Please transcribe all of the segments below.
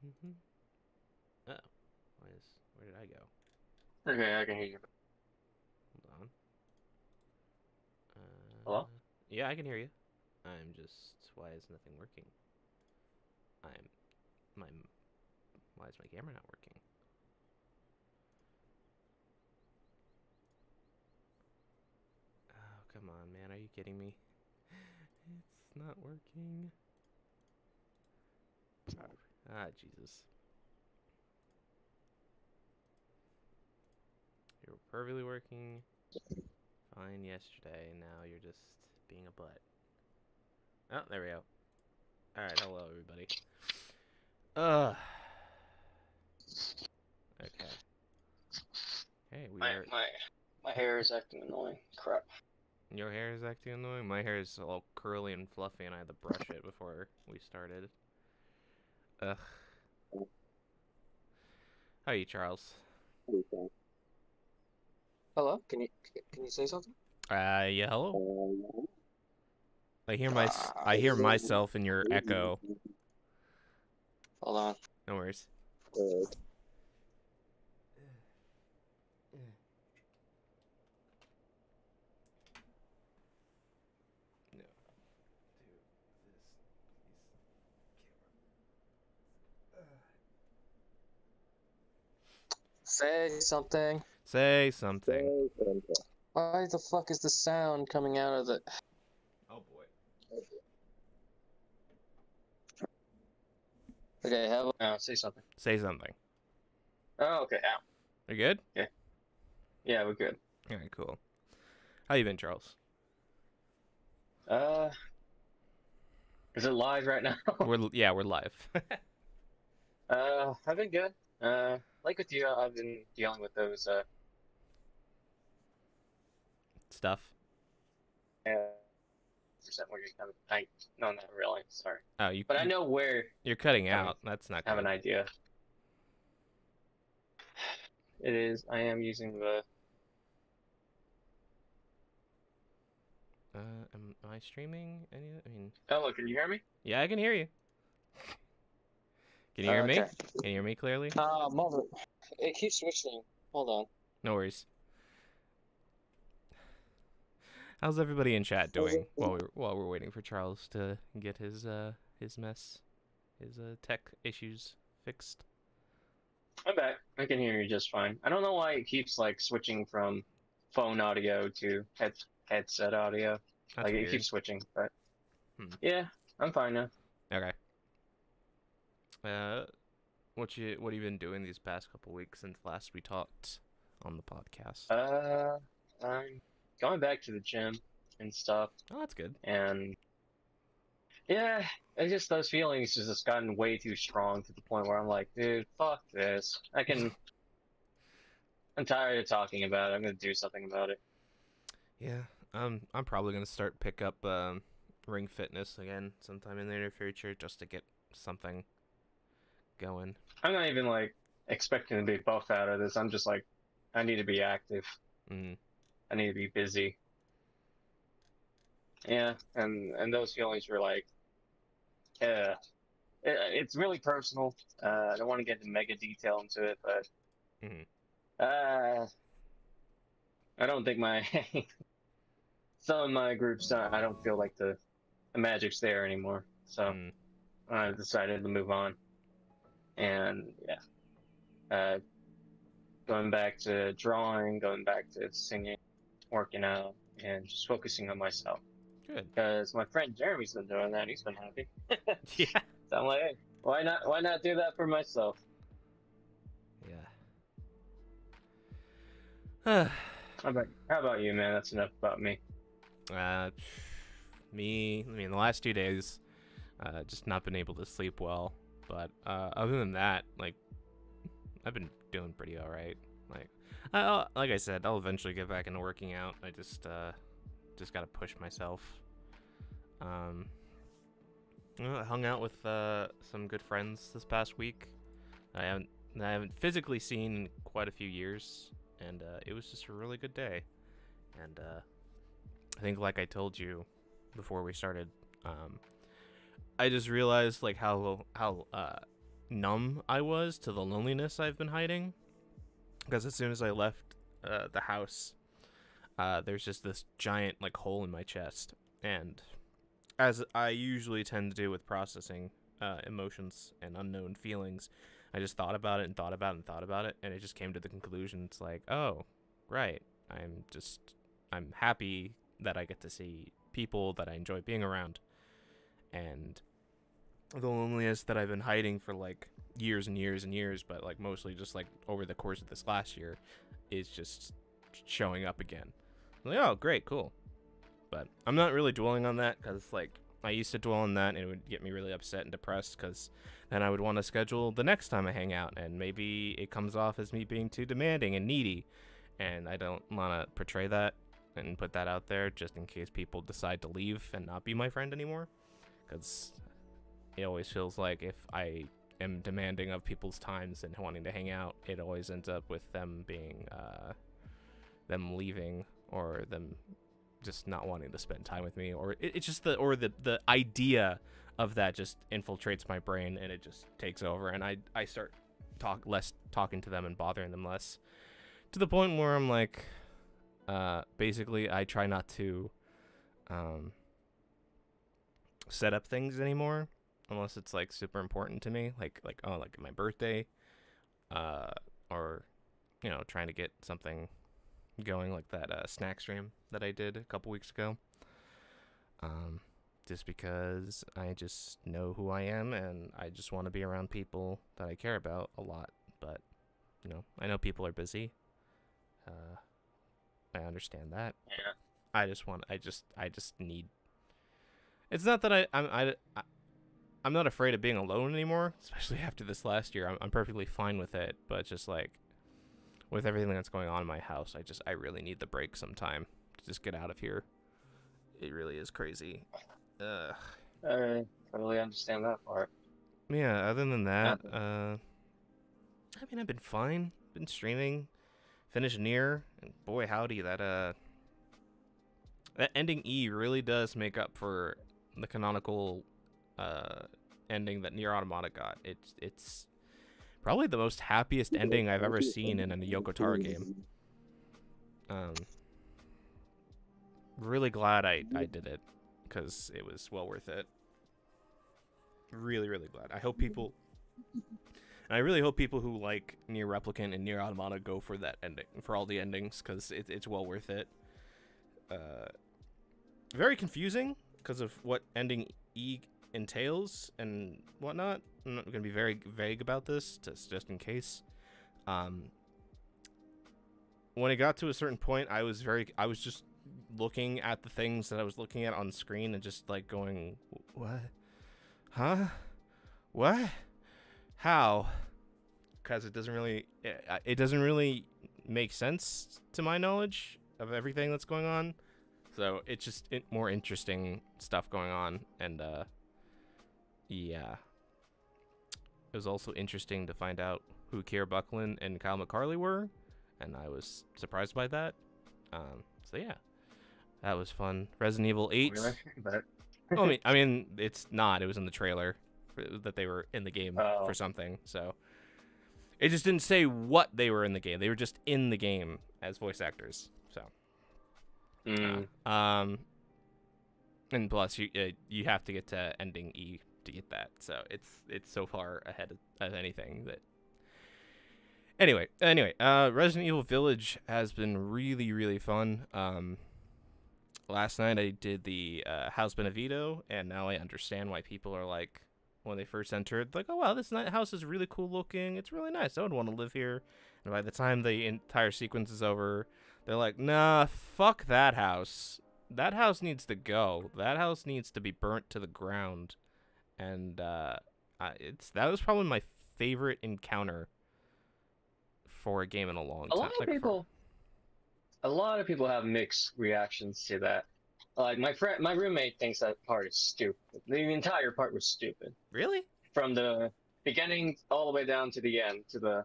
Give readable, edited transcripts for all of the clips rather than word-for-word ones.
Mm-hmm. Oh, where did I go? Okay, I can hear you. Hold on. Hello? Yeah, I can hear you. I'm just. Why is nothing working? I'm. My. Why is my camera not working? Oh, come on, man. Are you kidding me? It's not working. Ah, Jesus. You were perfectly working fine yesterday, and now you're just being a butt. Oh, there we go. Alright, hello, everybody. Okay. Hey, we My are... my my hair is acting annoying. Crap. Your hair is acting annoying? My hair is all curly and fluffy, and I had to brush it before we started. Ugh. How are you, Charles? Hello? Can you say something? Yeah, hello? Ah, I hear myself in your echo. hold on. No worries. No. Dude, Say something. Say something. Why the fuck is the sound coming out of the... Oh boy. Okay, how about now? Say something. Say something. Oh, okay. Ow. You good? Okay. Yeah, we're good. Alright, cool. How you been, Charles? Uh, is it live right now? We're live. I've been good. Like with you, I've been dealing with those, Stuff. percent where you kind of, no, not really, sorry. Oh, But I know where you're cutting coming, out. That's not have an good. idea. It is, I am using the, Am I streaming? I mean, hello, can you hear me? yeah, I can hear you. Can you hear me? Okay. Can you hear me clearly? Mother, it keeps switching. Hold on. No worries. How's everybody in chat doing while we're waiting for Charles to get his tech issues fixed? I'm back. I can hear you just fine. I don't know why it keeps like switching from phone audio to headset audio. That's Like it weird. keeps switching, but Hmm. yeah, I'm fine now. Okay. Uh, what have you been doing these past couple weeks since last we talked on the podcast? I'm going back to the gym and stuff, Oh, that's good. and yeah, it's just those feelings just gotten way too strong to the point where I'm like, dude, fuck this. I'm tired of talking about it. I'm gonna do something about it. Yeah. I'm probably gonna pick up Ring Fitness again sometime in the near future just to get something going. I'm not even like expecting to be buff out of this. I'm just like, I need to be active. Mm. I need to be busy. Yeah, and those feelings were like, yeah, it's really personal. I don't want to get into mega detail into it, but Mm. uh, I don't think my some of my groups, I don't feel like the magic's there anymore. So Mm. I decided to move on, and yeah, going back to drawing, going back to singing, working out, and just focusing on myself. Good. Because my friend Jeremy's been doing that, he's been happy. Yeah. So I'm like, hey, why not do that for myself? Yeah. How about you, man? That's enough about me. uh, me. I mean, the last 2 days, just not been able to sleep well. But other than that, like, I've been doing pretty all right. Like I said, I'll eventually get back into working out. I just gotta push myself. Um, I hung out with some good friends this past week. I haven't physically seen in quite a few years, and it was just a really good day. And I think, like I told you before we started, I just realized like how numb I was to the loneliness I've been hiding. Because as soon as I left the house, there's just this giant like hole in my chest, and as I usually tend to do with processing emotions and unknown feelings, I just thought about it and thought about it and thought about it, and it just came to the conclusion. It's like, oh, right. I'm happy that I get to see people that I enjoy being around, and the loneliness that I've been hiding for like years and years and years, but like mostly just like over the course of this last year, is just showing up again. I'm like, oh, great, cool. But I'm not really dwelling on that, because like I used to dwell on that and it would get me really upset and depressed, because then I would want to schedule the next time I hang out, and maybe it comes off as me being too demanding and needy, and I don't want to portray that and put that out there just in case people decide to leave and not be my friend anymore, because it always feels like if I am demanding of people's times and wanting to hang out, it always ends up with them being them leaving, or them just not wanting to spend time with me, or it's just the idea of that just infiltrates my brain, and it just takes over, and I start talking to them and bothering them less, to the point where I'm like, basically I try not to set up things anymore unless it's like super important to me, like my birthday, or trying to get something going, like that snack stream that I did a couple weeks ago, just because I just know who I am, and I just want to be around people that I care about a lot. But I know people are busy. I understand that. Yeah. I just need. It's not that I'm not afraid of being alone anymore, especially after this last year. I'm perfectly fine with it, but just like with everything that's going on in my house, I really need the break sometime to just get out of here. It really is crazy. I totally understand that part. Yeah, other than that, I mean, I've been fine. Been streaming, finished Nier, and boy howdy, that ending E really does make up for the canonical ending that Nier Automata got. It's probably the most happiest ending I've ever seen in a Yoko Taro game. Really glad I did it, because it was well worth it. Really, really glad. I really hope people who like Nier Replicant and Nier Automata go for that ending, for all the endings, because it's well worth it. Very confusing because of what ending E entails and whatnot. I'm not going to be very vague about this, just in case. When it got to a certain point, I was just looking at the things that I was looking at on screen and just like going, what? Huh? What? How? Because it doesn't really make sense to my knowledge of everything that's going on. So it's just more interesting stuff going on, and yeah. It was also interesting to find out who Kiera Buckland and Kyle McCarley were, and I was surprised by that. So yeah, that was fun. Resident Evil 8. Really? But Oh, I mean, it's not. It was in the trailer that they were in the game for something. So it just didn't say what they were in the game. They were just in the game as voice actors. So, and plus you have to get to ending E to get that. So it's so far ahead of anything that. Anyway, Resident Evil Village has been really, really fun. Last night I did the House Benevito, and now I understand why people are like, when they first entered, like, oh wow, this house is really cool looking. It's really nice. I would want to live here. And by the time the entire sequence is over, they're like, nah, fuck that house. That house needs to go. That house needs to be burnt to the ground. And that was probably my favorite encounter for a game in a long time. A lot of people have mixed reactions to that. Like my roommate thinks that part is stupid. The entire part was stupid. Really? From the beginning all the way down to the end, to the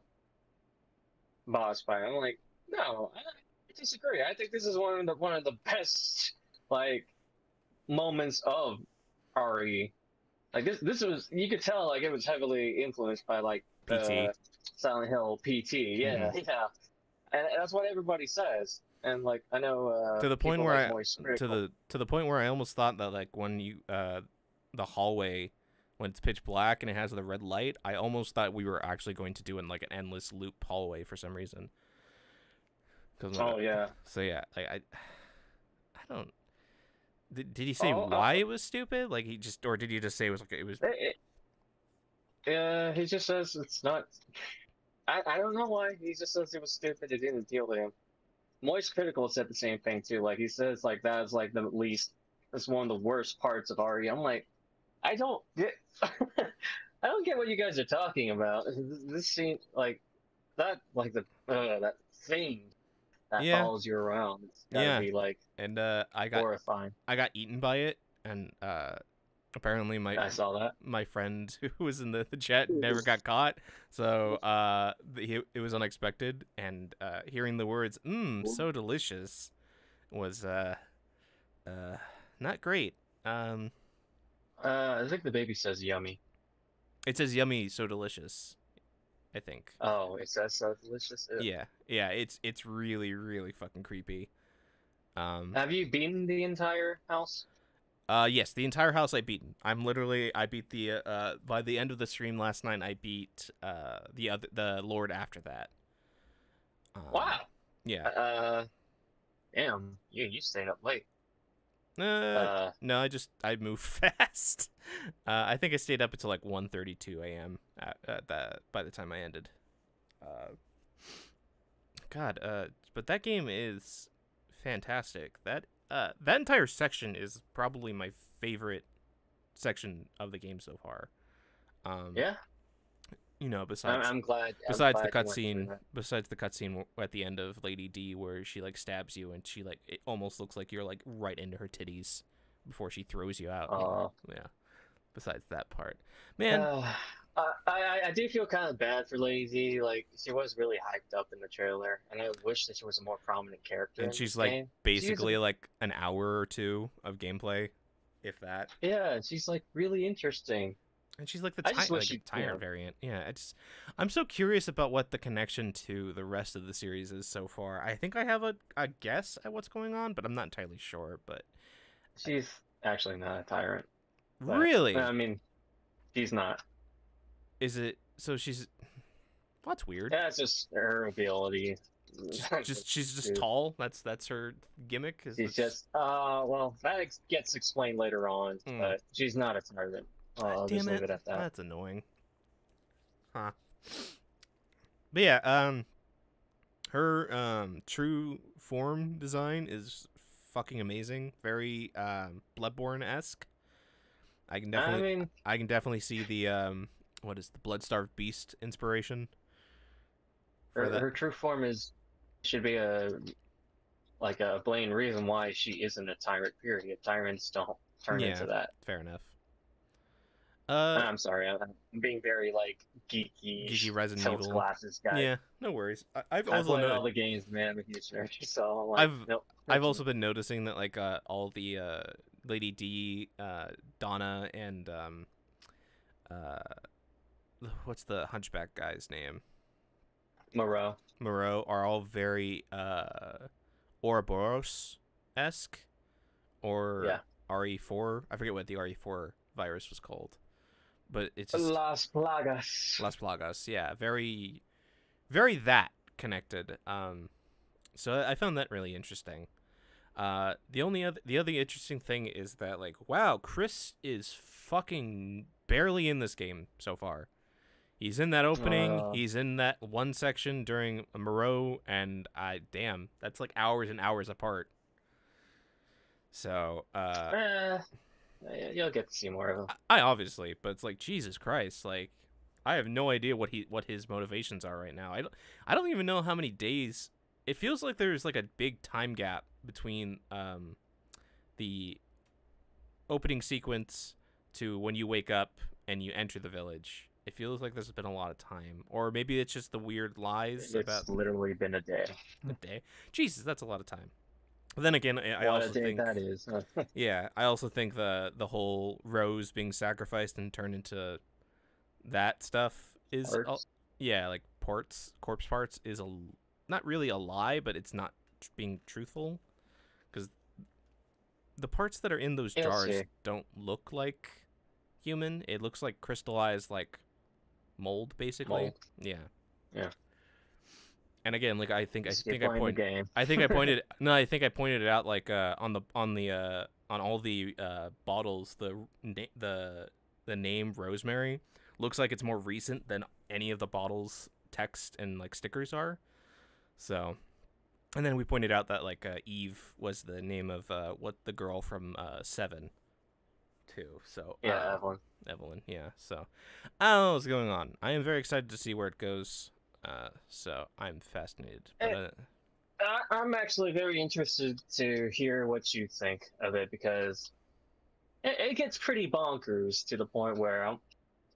boss fight. I'm like, no, I disagree. I think this is one of the best like moments of RE Like this was, you could tell like it was heavily influenced by like PT. Silent Hill PT. Yeah, yeah, and that's what everybody says. And like I know To the point people where like Moist Critical. to the point where I almost thought that like when you the hallway when it's pitch black and it has the red light, I almost thought we were actually going to do in like an endless loop hallway for some reason. Oh yeah. So yeah, like I don't. Did he say Oh, why it was stupid? Like he just, or did he just say it was like it was? Yeah, he just says it's not. I don't know why. He just says it was stupid. It didn't appeal to him. Moist Critical said the same thing too. Like he says, like that's like the least. That's one of the worst parts of RE. I'm like, I don't get. I don't get what you guys are talking about. This scene, like that, like the that thing that Yeah. follows you around. It's gotta be like And I got horrifying. I got eaten by it, and apparently I saw that. my friend who was in the chat never got caught, so it was unexpected, and hearing the words so delicious was not great. I think the baby says yummy. It says yummy, so delicious, I think. Oh, it says so delicious. Ew. Yeah, it's really really fucking creepy. Have you beaten the entire house? Yes, the entire house I beaten. I beat the by the end of the stream last night I beat the Lord after that. Wow. Yeah. Damn, you stayed up late. No, I moved fast. I think I stayed up until like 1:32 a.m. By the time I ended. But that game is fantastic. That entire section is probably my favorite section of the game so far. Yeah. You know, besides I'm glad. the cutscene at the end of Lady D, where she like stabs you and she like it almost looks like you're like right into her titties before she throws you out. Oh yeah. Besides that part, man. I do feel kind of bad for Lady D. Like she was really hyped up in the trailer, and I wish that she was a more prominent character. And she's like basically like an hour or two of gameplay, if that. Yeah, she's like really interesting. And she's like the tyrant variant. Yeah, I'm so curious about what the connection to the rest of the series is so far. I think I have a guess at what's going on, but I'm not entirely sure. But she's actually not a tyrant. Really? I mean, she's not. Is it? So she's. Well, that's weird. Yeah, it's just her ability. She's just tall. That's her gimmick. She's just. Well, that gets explained later on, but she's not a tyrant. I'll just leave it at that. That's annoying. Huh. But yeah, her true form design is fucking amazing. Very Bloodborne-esque. I can definitely see the what is the Blood-Starved Beast inspiration. Her true form should be a blatant reason why she isn't a tyrant. Period. Tyrants don't turn into that. Fair enough. I'm sorry, I'm being very like geeky Resident Evil glasses guy. Yeah, no worries. I've also played all the games, man. I'm a huge nerd, so like, I've also been noticing that like all the Lady D, Donna, and what's the Hunchback guy's name? Moreau are all very Ouroboros-esque, or RE4. I forget what the RE4 virus was called. But it's just Las Plagas. Yeah, very, very that connected. So I found that really interesting. The other interesting thing is that like, wow, Chris is fucking barely in this game so far. He's in that opening. He's in that one section during Moreau, and that's like hours and hours apart. So you'll get to see more of him. I obviously, but it's like Jesus Christ, like I have no idea what his motivations are right now. I don't even know how many days. It feels like there's like a big time gap between the opening sequence to when you wake up and you enter the village. It feels like there's been a lot of time, or maybe it's just the weird lies it's literally been a day. A day? Jesus, that's a lot of time. But then again, I What a also day think, that is. yeah, I also think the whole Rose being sacrificed and turned into that stuff is, Parts. yeah, like corpse parts is not really a lie, but it's not being truthful because the parts that are in those Yeah, let's jars see. don't look like human. It looks like crystallized, like mold, basically. Mold. Yeah. Yeah. And again, like I think Just keep playing the game. I think I pointed no, I think I pointed it out like on all the bottles the name Rosemary looks like it's more recent than any of the bottles text and like stickers are. So, and then we pointed out that like Eve was the name of what the girl from Seven too. So, Yeah, Evelyn. Evelyn, yeah. So, I don't know what's going on. I am very excited to see where it goes. So I'm fascinated. But, I'm actually very interested to hear what you think of it because it gets pretty bonkers to the point where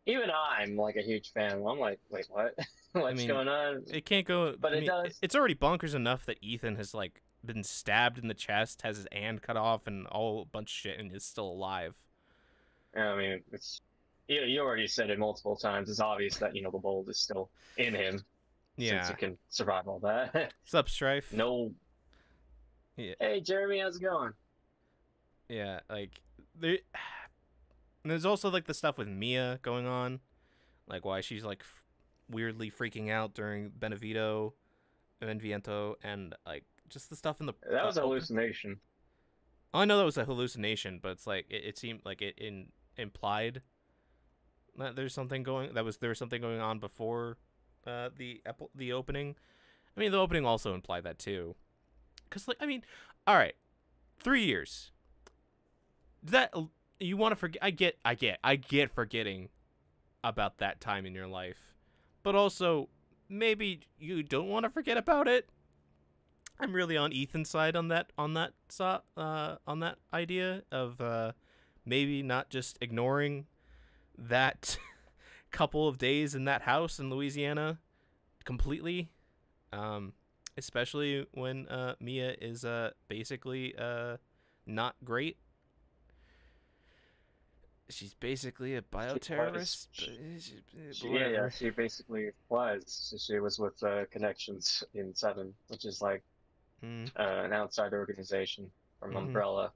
even I'm like a huge fan. I'm like, wait, what? I What's mean, going on? it can't go. But I it mean, does. it's already bonkers enough that Ethan has like been stabbed in the chest, has his hand cut off, and all a bunch of shit, and is still alive. I mean, it's you already said it multiple times. It's obvious that the mold is still in him since Yeah. he can survive all that. Sup, Strife? No. Yeah. Hey, Jeremy, how's it going? Yeah. Like there's also like the stuff with Mia going on, like why she's like weirdly freaking out during Benviento, and like just the stuff in the. That was a hallucination. I know that was a hallucination, but it's like it seemed like it implied that there was something going on before the opening. I mean, the opening also implied that too, because like I mean, all right, 3 years. That you want to forget? I get forgetting about that time in your life, but also maybe you don't want to forget about it. I'm really on Ethan's side on that idea of maybe not just ignoring that couple of days in that house in Louisiana completely, especially when Mia is basically not great. She's basically a bioterrorist. Yeah, she basically was. She was with Connections in Seven, which is like an outside organization from Umbrella.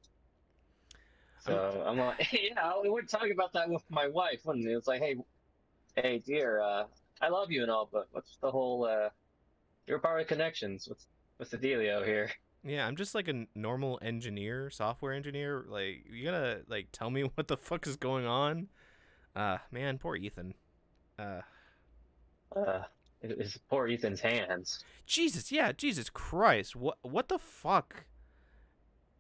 So I'm like, yeah, we would talk about that with my wife, wouldn't it? It's like, hey, dear, I love you and all, but what's the whole? You're part of Connections. What's the dealio here? Yeah, I'm just like a normal engineer, software engineer. Like, you gotta like tell me what the fuck is going on. Man, poor Ethan. It's poor Ethan's hands. Jesus, yeah, Jesus Christ. What the fuck?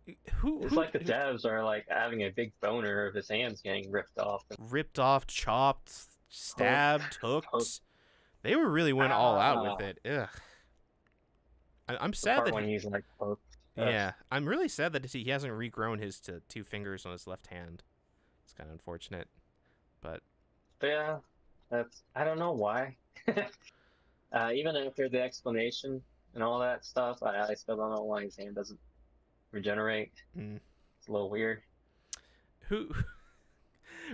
It's like the devs are like having a big boner of his hands getting ripped off. Ripped off, chopped, stabbed, hooked. They were really went all out with it. Ugh. I'm sad that when he's like hooked. Yeah, I'm really sad that he hasn't regrown his to 2 fingers on his left hand. It's kind of unfortunate, but yeah, I don't know why. Even after the explanation and all that stuff, I still don't know why his hand doesn't regenerate. It's a little weird.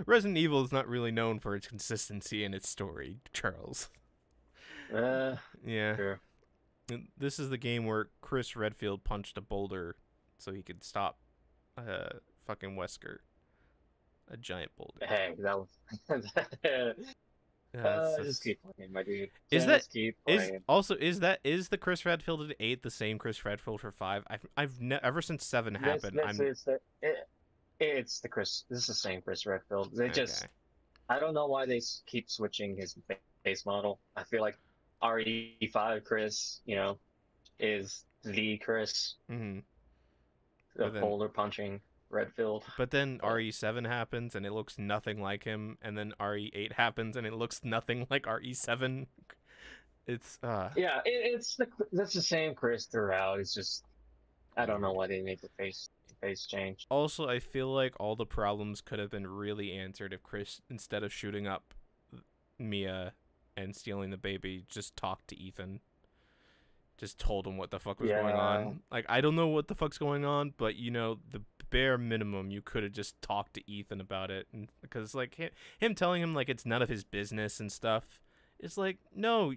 Resident Evil is not really known for its consistency in its story, Charles. Yeah. Sure. This is the game where Chris Redfield punched a boulder so he could stop fucking Wesker. A giant boulder. Hey, that was just keep playing, my dude. Is Just is the Chris Redfield at 8 the same Chris Redfield for 5? Ever since 7 happened, it's the Chris. This is the same Chris Redfield. They just, I don't know why they keep switching his base model. I feel like RE5 Chris, is the Chris. The boulder punching Redfield. But then RE7 happens and it looks nothing like him, and then RE8 happens and it looks nothing like RE7. It's yeah, that's the same Chris throughout. It's just I don't know why they made the face change. Also, I feel like all the problems could have been really answered if Chris, instead of shooting up Mia and stealing the baby, just talked to Ethan. just told him what the fuck was going Yeah. on. Like, I don't know what the fuck's going on, but you know, the bare minimum, you could have just talked to Ethan about it, and because like him telling him like it's none of his business and stuff. It's like, no,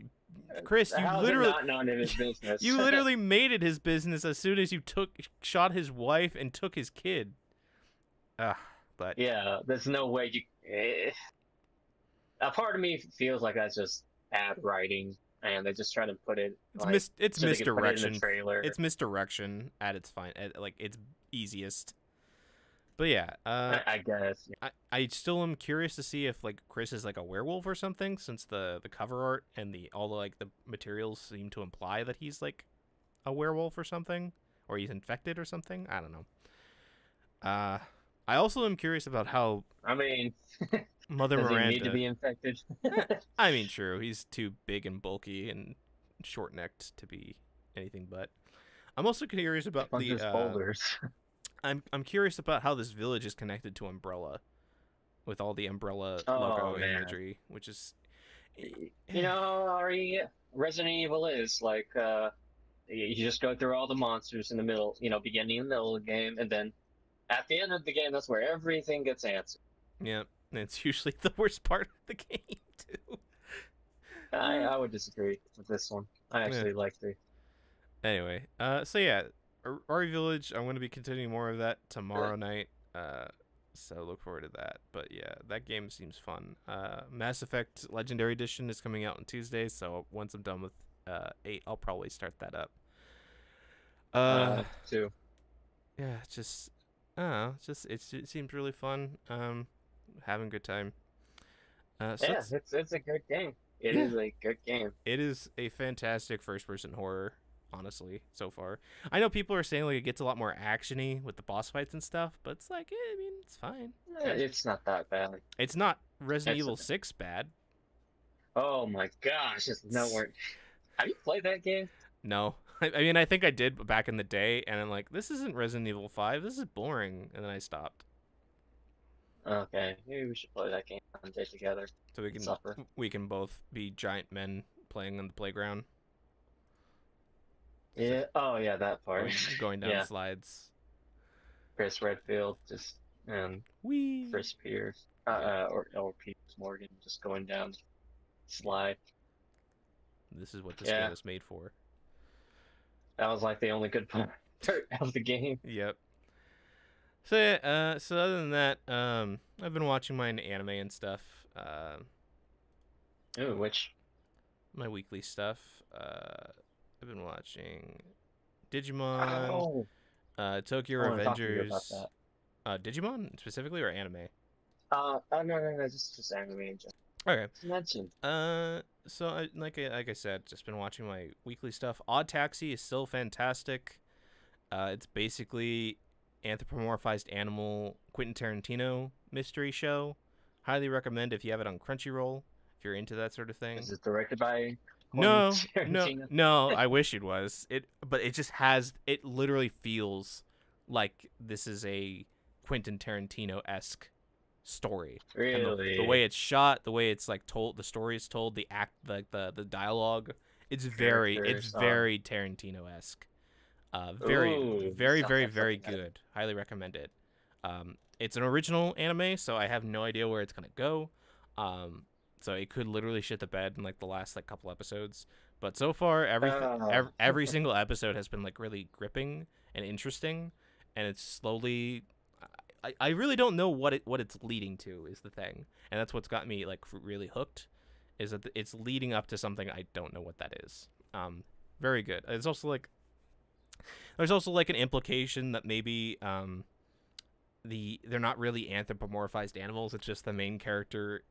Chris, How's it not none of his business? you literally made it his business as soon as you shot his wife and took his kid. But Yeah, there's no way you. A part of me feels like that's just bad writing, and they just try to put it. it's so they can put it in misdirection. the trailer. It's misdirection at its fine, at like its easiest. But yeah, I guess. I still am curious to see if like Chris is like a werewolf or something, since the cover art and all the like the materials seem to imply that he's like a werewolf or something, or he's infected or something. I don't know. I also am curious about how. I mean, Mother does Miranda. he need to be infected? I mean, true. He's too big and bulky and short-necked to be anything but. I'm also curious about the boulders. I'm curious about how this village is connected to Umbrella, with all the Umbrella logo imagery, which is, you know, Resident Evil is like you just go through all the monsters in the middle, you know, beginning and middle of the game, and then at the end of the game, that's where everything gets answered. Yeah, and it's usually the worst part of the game too. I would disagree with this one. I actually like the. Anyway, so yeah. RE Village, I'm going to be continuing more of that tomorrow night, so look forward to that. But yeah, that game seems fun. Mass Effect Legendary Edition is coming out on Tuesday, so once I'm done with 8, I'll probably start that up. 2. Yeah, just, I don't know, it seems really fun. Having a good time. So yeah, it's a good game. It is a good game. It is a fantastic first-person horror. Honestly, so far, I know people are saying like it gets a lot more actiony with the boss fights and stuff, but it's like, I mean, it's fine. It's not that bad. It's not Resident Evil 6 bad. Oh my gosh, it's nowhere. Have you played that game? No, I mean, I think I did back in the day, and I'm like, this isn't Resident Evil 5. This is boring, and then I stopped. Okay, maybe we should play that game one day together. So we can both be giant men playing on the playground. Yeah. Oh, yeah, that part. Going down slides. Chris Redfield just Chris Pierce, or Pierce Morgan just going down slide. This is what this game was made for. That was like the only good part of the game. Yep. So yeah, so other than that, I've been watching my anime and stuff. Ooh, which? My weekly stuff. I've been watching Digimon, Tokyo Revengers. Digimon specifically or anime? No, just anime in general. Okay. Just mention. So like I said, just been watching my weekly stuff. Odd Taxi is still fantastic. It's basically anthropomorphized animal Quentin Tarantino mystery show. Highly recommend if you have it on Crunchyroll, if you're into that sort of thing. Is it directed by No, I wish it was. But it just has. It literally feels like this is a Quentin Tarantino-esque story. Really, the way it's shot, the way it's like told, the story is told, the act, like the dialogue. It's very Tarantino-esque. Very good. Highly recommend it. It's an original anime, so I have no idea where it's gonna go. So it could literally shit the bed in like the last like couple episodes, but so far every single episode has been like really gripping and interesting, and it's slowly. I really don't know what it's leading to is the thing, and that's what's got me like really hooked, is that it's leading up to something I don't know what that is. Very good. There's also like an implication that maybe they're not really anthropomorphized animals. It's just the main character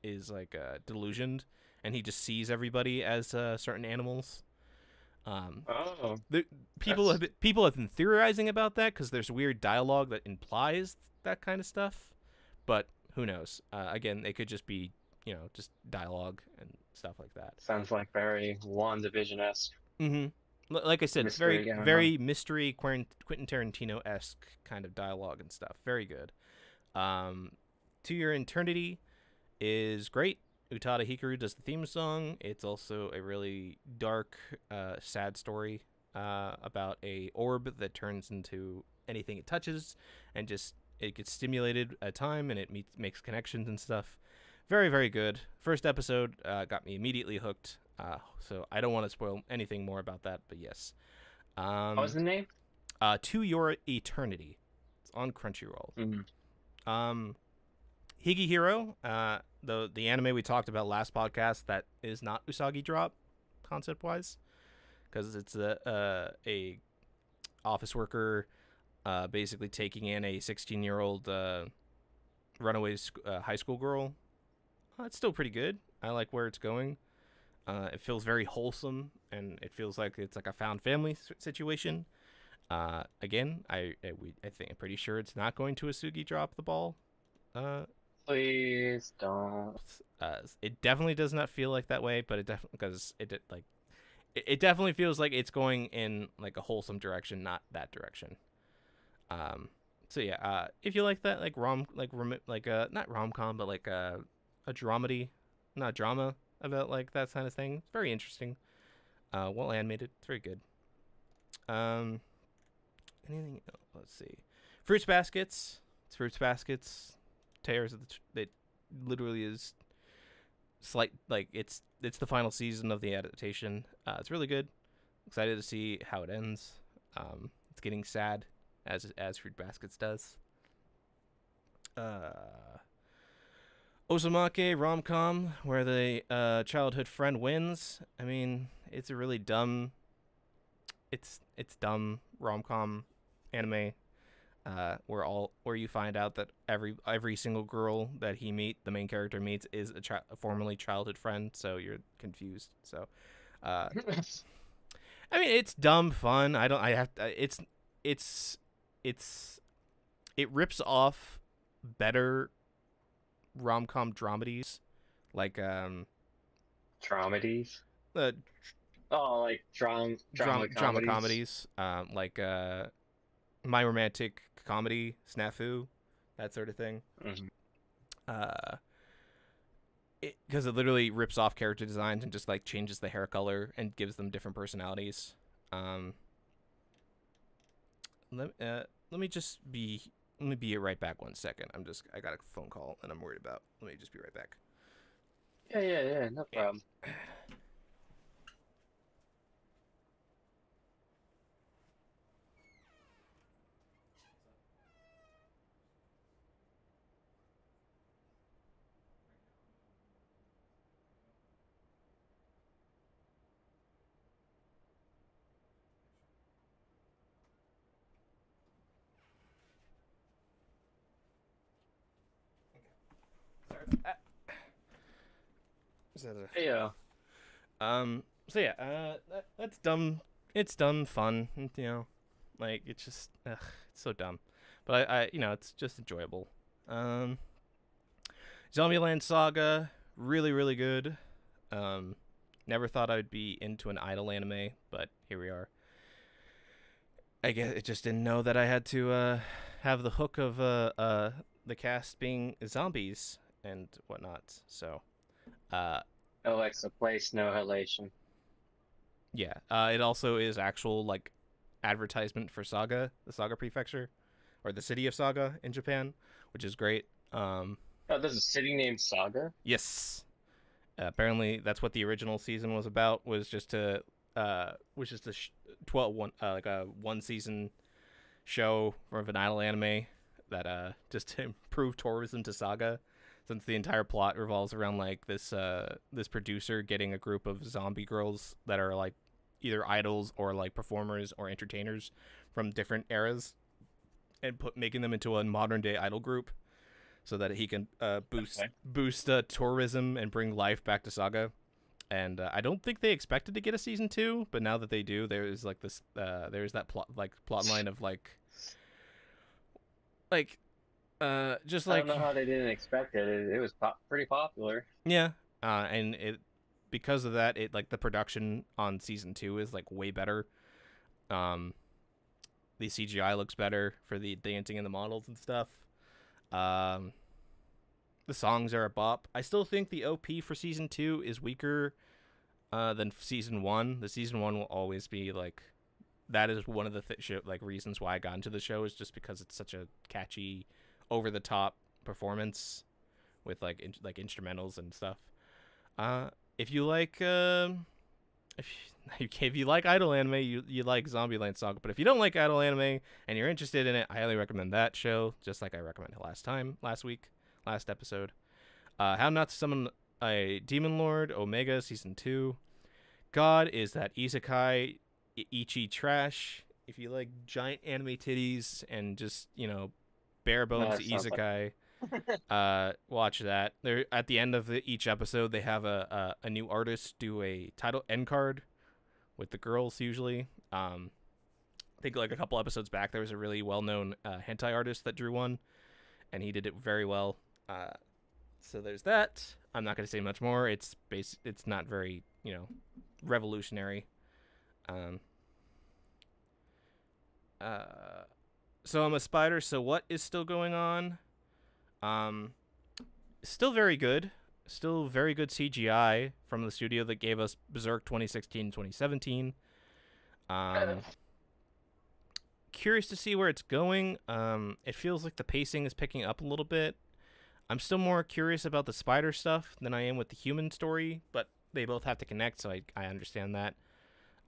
is like delusioned, and he just sees everybody as certain animals. People have been theorizing about that because there's weird dialogue that implies that kind of stuff, but who knows? Again, it could just be just dialogue and stuff like that. Sounds like very WandaVision-esque. Mm-hmm. Like I said, it's very mystery Quentin Tarantino-esque kind of dialogue and stuff. Very good. To Your Eternity is great. Utada Hikaru does the theme song. It's also a really dark, sad story about a orb that turns into anything it touches, and just it gets stimulated at a time, and it makes connections and stuff. Very, very good. First episode got me immediately hooked. So I don't want to spoil anything more about that, but yes. What was the name? To Your Eternity. It's on Crunchyroll. Mm-hmm. Higihiro, the anime we talked about last podcast, that is not Usagi Drop, concept wise, because it's a office worker, basically taking in a 16-year-old runaway high school girl. It's still pretty good. I like where it's going. It feels very wholesome, and it feels like it's like a found family situation. Again, I'm pretty sure it's not going to Asugi drop the ball. Please don't. It definitely does not feel like that way, but it definitely feels like it's going in like a wholesome direction, not that direction. So yeah, if you like that, like not rom-com, but like a dramedy, not drama about like that kind of thing. It's very interesting. Well animated. It's very good. Anything else? Let's see. Fruits Baskets. It's Fruits Baskets. Tears of it literally is slight, like it's the final season of the adaptation. It's really good. Excited to see how it ends. It's getting sad as Fruit Baskets does. Osamake rom-com where the childhood friend wins. I mean, it's a really dumb it's dumb rom-com anime where you find out that every single girl that the main character meets is a formerly childhood friend, so you're confused. So I mean, it's dumb fun. It rips off better rom-com dramedies like Dramedies? uh, Like drama comedies, like My Romantic Comedy, Snafu, that sort of thing. Mm-hmm. Because it literally rips off character designs and just like changes the hair color and gives them different personalities. Let me be right back 1 second. I got a phone call and I'm worried about. Let me just be right back. Yeah, no problem. Yeah. So yeah, that's dumb. It's dumb fun, you know. Like it's just it's so dumb. But I it's just enjoyable. Zombieland Saga, really really good. Never thought I'd be into an idol anime, but here we are. I guess it just didn't know that I had to have the hook of the cast being zombies and whatnot. So Alexa, play Snow Halation. yeah, it also is actual like advertisement for Saga, the Saga Prefecture, or the city of Saga in Japan, which is great. Oh, there's a city named Saga? Yes. Apparently, that's what the original season was about. Was just a 1 season show from an idol anime that just to improve tourism to Saga, since the entire plot revolves around like this producer getting a group of zombie girls that are like either idols or like performers or entertainers from different eras, and making them into a modern day idol group, so that he can boost tourism and bring life back to Saga. And I don't think they expected to get a season 2, but now that they do, there's like this there's that plot line of just like I don't know how they didn't expect it. It was pretty popular. Yeah, and it because of that, it like the production on season 2 is like way better. The CGI looks better for the dancing and the models and stuff. The songs are a bop. I still think the OP for season 2 is weaker than season 1. The season 1 will always be like, that is one of the reasons why I got into the show, is just because it's such a catchy, over the top performance with like instrumentals and stuff. If you like if you like idol anime, you like Zombieland Saga. But if you don't like idol anime and you're interested in it, I highly recommend that show, just like I recommended last episode. How Not to Summon a Demon Lord, Omega Season 2. God, is that isekai ichi trash. If you like giant anime titties and just, bare bones isekai, watch that. They're at the end of each episode, they have a new artist do a title end card with the girls usually. I think like a couple episodes back, there was a really well-known hentai artist that drew one, and he did it very well. So there's that. I'm not going to say much more. It's not very, revolutionary. So I'm a spider. So what is still going on? Still very good. Still very good CGI from the studio that gave us Berserk 2016, 2017. Curious to see where it's going. It feels like the pacing is picking up a little bit. I'm still more curious about the spider stuff than I am with the human story, but they both have to connect, so I understand that.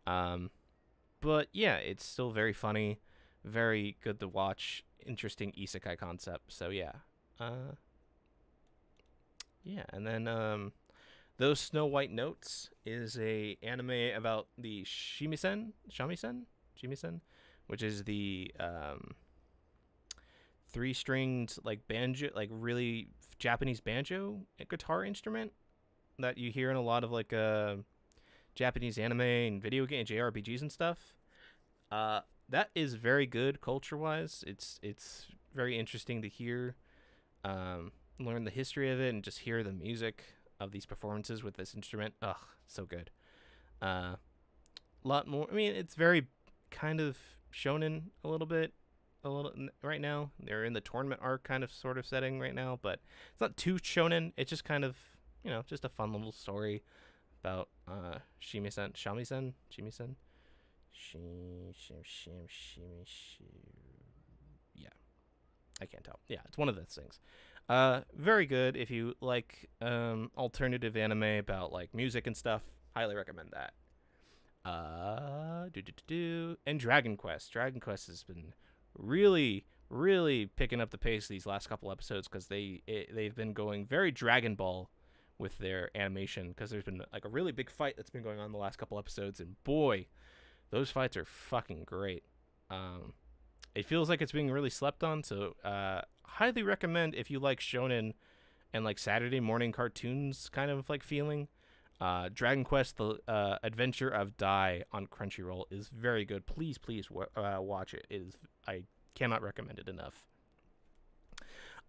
But yeah, it's still very funny, very good to watch, interesting isekai concept. So yeah. Yeah, and then Those Snow White Notes is a anime about the shamisen, which is the three-stringed like banjo, like really Japanese banjo guitar instrument that you hear in a lot of like Japanese anime and video game JRPGs and stuff. That is very good culture-wise. It's very interesting to hear, learn the history of it, and just hear the music of these performances with this instrument. Ugh, so good. Lot more. I mean, it's very kind of shonen a little bit right now. They're in the tournament arc kind of sort of setting right now, but it's not too shonen. It's just kind of, just a fun little story about shamisen. Yeah, I can't tell. Yeah, it's one of those things. Very good if you like alternative anime about like music and stuff. Highly recommend that. And Dragon Quest. Dragon Quest has been really picking up the pace these last couple episodes, because they've been going very Dragon Ball with their animation, because there's been like a really big fight that's been going on the last couple episodes, and boy, those fights are fucking great. It feels like it's being really slept on, so highly recommend if you like shonen and like Saturday morning cartoons kind of like feeling. Dragon Quest: The Adventure of Dai on Crunchyroll is very good. Please watch it. I cannot recommend it enough.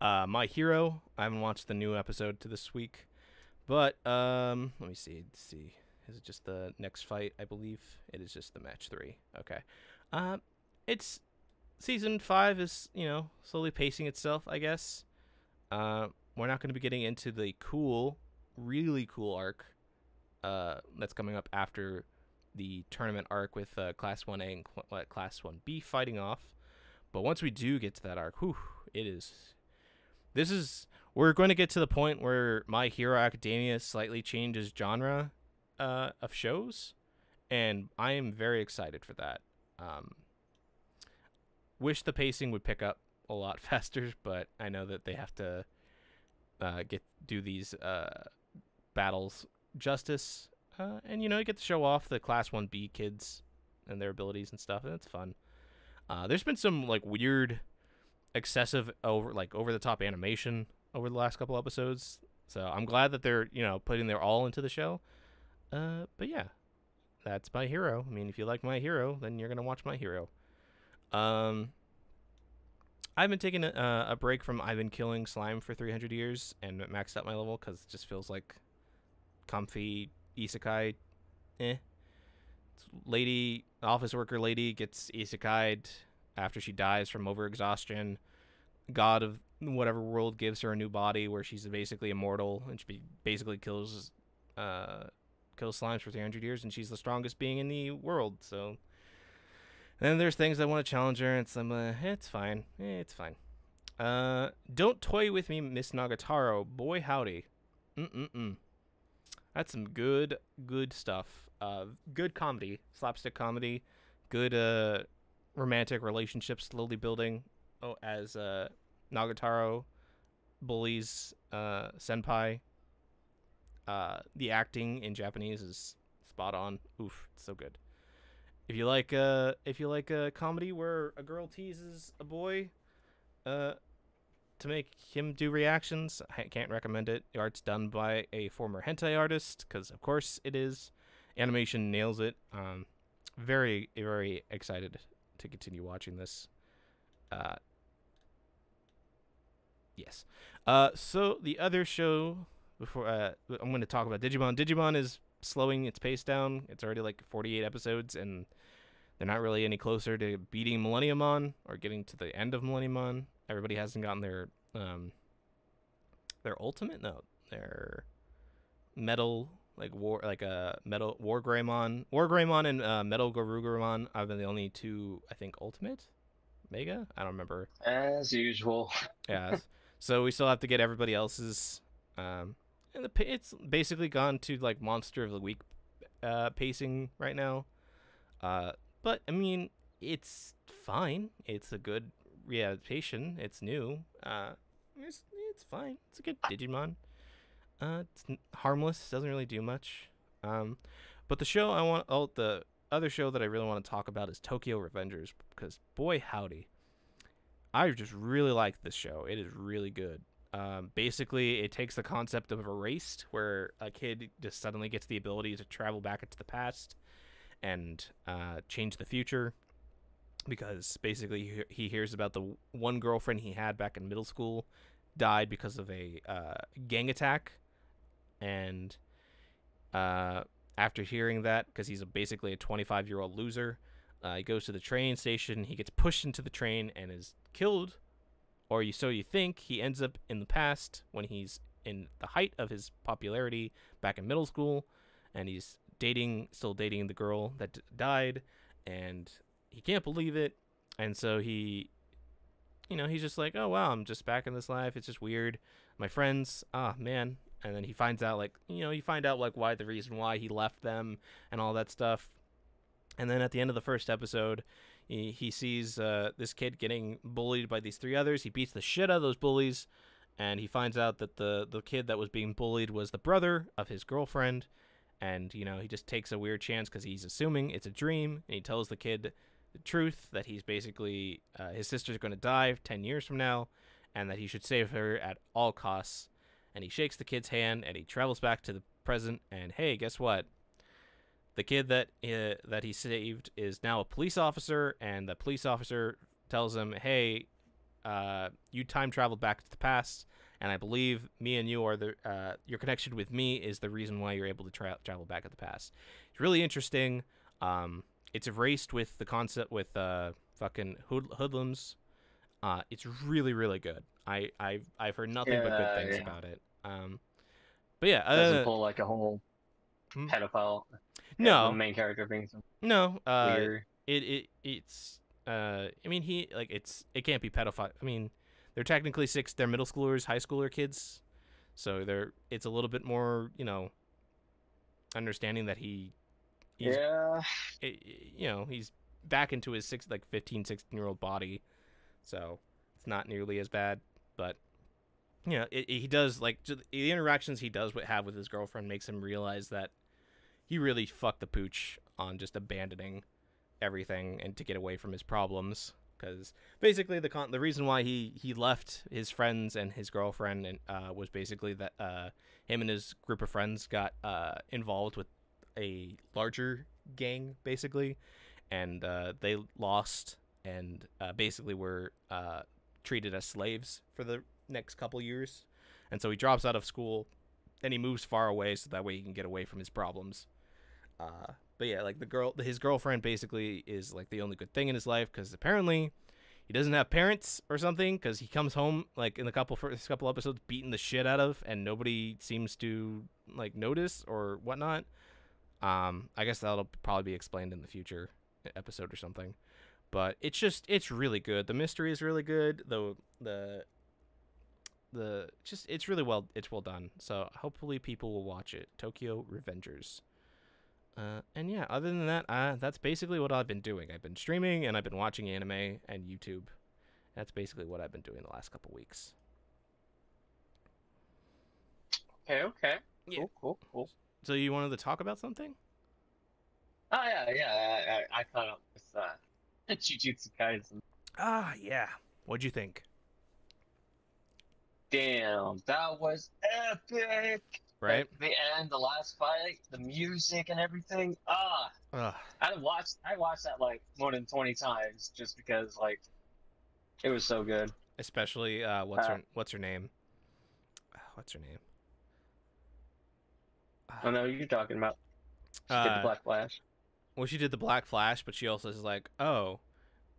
My Hero, I haven't watched the new episode to this week, but let me see. Is it just the next fight? I believe it is just the match 3. Okay. It's season 5 is, slowly pacing itself, I guess. We're not going to be getting into the really cool arc that's coming up after the tournament arc with Class 1A and Class 1B fighting off. But once we do get to that arc, we're going to get to the point where My Hero Academia slightly changes genre of shows, and I am very excited for that. Wish the pacing would pick up a lot faster, but I know that they have to do these battles justice, and you get to show off the Class 1B kids and their abilities and stuff, and it's fun. There's been some like weird, excessive over the top animation over the last couple episodes, so I'm glad that they're putting their all into the show. But yeah, that's My Hero. I mean, if you like My Hero, then you're gonna watch My Hero. I've been taking a break from I've been killing slime for 300 years and maxed out my level, because it just feels like comfy isekai. Office worker lady gets isekai'd after she dies from overexhaustion. God of whatever world gives her a new body where she's basically immortal and she basically kills slimes for 300 years and she's the strongest being in the world. So then there's things that want to challenge her, and it's fine. It's fine. Don't toy with me, Miss Nagatoro. Boy, howdy. That's some good stuff. Good comedy, slapstick comedy, good romantic relationship slowly building. Oh, as Nagatoro bullies senpai. The acting in Japanese is spot on. Oof, it's so good. If you like a comedy where a girl teases a boy, to make him do reactions, I can't recommend it. The art's done by a former hentai artist, because of course it is. Animation nails it. Very, very excited to continue watching this. Yes. So the other show before I'm going to talk about Digimon. Digimon is slowing its pace down. It's already like 48 episodes, and they're not really any closer to beating Millenniumon or getting to the end of Millenniumon. Everybody hasn't gotten their ultimate, no, their metal metal Wargreymon and Metal Garurumon are the only two, I think, ultimate Mega. I don't remember. As usual. Yeah. So we still have to get everybody else's. And it's basically gone to like Monster of the Week pacing right now. But I mean, it's fine. It's a good readaptation. It's new. It's fine. It's a good Digimon. It's harmless. Doesn't really do much. But the other show that I really want to talk about is Tokyo Revengers, because boy howdy, I just really like this show. It is really good. Basically, it takes the concept of Erased, where a kid just suddenly gets the ability to travel back into the past and change the future, because basically he hears about the one girlfriend he had back in middle school died because of a gang attack, and after hearing that, because he's basically a 25-year-old loser, he goes to the train station, he gets pushed into the train and is killed, or so you think. He ends up in the past when he's in the height of his popularity back in middle school, and he's still dating the girl that died, and he can't believe it, and so he's just like, oh wow, I'm just back in this life, it's just weird, my friends, man. And then he finds out, why the reason why he left them and all that stuff. And then at the end of the first episode, he sees this kid getting bullied by these three others. He beats the shit out of those bullies, and he finds out that the kid that was being bullied was the brother of his girlfriend. And, he just takes a weird chance because he's assuming it's a dream, and he tells the kid the truth, that he's basically, his sister's going to die 10 years from now, and that he should save her at all costs. And he shakes the kid's hand, and he travels back to the present, and hey, guess what? The kid that he saved is now a police officer, and the police officer tells him, hey, you time traveled back to the past, and I believe me and you are your connection with me is the reason why you're able to travel back at the past. It's really interesting. It's erased with the concept with fucking hoodlums. It's really, really good. I've heard nothing but good things about it. But yeah, doesn't pull like a whole pedophile. No, the main character being no. weird. It's I mean, it can't be pedophile. I mean, they're technically they're middle schoolers, high schooler kids, so it's a little bit more, understanding that he's back into his 15, 16-year-old body, so it's not nearly as bad. But he does, the interactions he does have with his girlfriend makes him realize that he really fucked the pooch on just abandoning everything and to get away from his problems. Because basically the reason why he left his friends and his girlfriend was basically that him and his group of friends got involved with a larger gang, basically, and they lost and basically were treated as slaves for the next couple years. And so he drops out of school and he moves far away so that way he can get away from his problems. But yeah, his girlfriend basically is like the only good thing in his life, because apparently he doesn't have parents or something, because he comes home like in the first couple episodes beating the shit out of, and nobody seems to like notice or whatnot. I guess that'll probably be explained in the future episode or something. But it's really good. The mystery is really good. It's really well done. So hopefully people will watch it. Tokyo Revengers. And yeah, other than that, that's basically what I've been doing. I've been streaming and I've been watching anime and YouTube. That's basically what I've been doing the last couple weeks. Okay. Yeah. Cool. So you wanted to talk about something? Oh yeah. I caught up with Jujutsu Kaisen. Ah, yeah. What'd you think? Damn, that was epic. Right? Like, the end, the last fight, the music and everything. Ugh. I watched that like more than 20 times just because like it was so good. Especially what's her name? What's her name? I know you're talking about. She did the Black Flash. Well, she did the Black Flash, but she also is like, oh,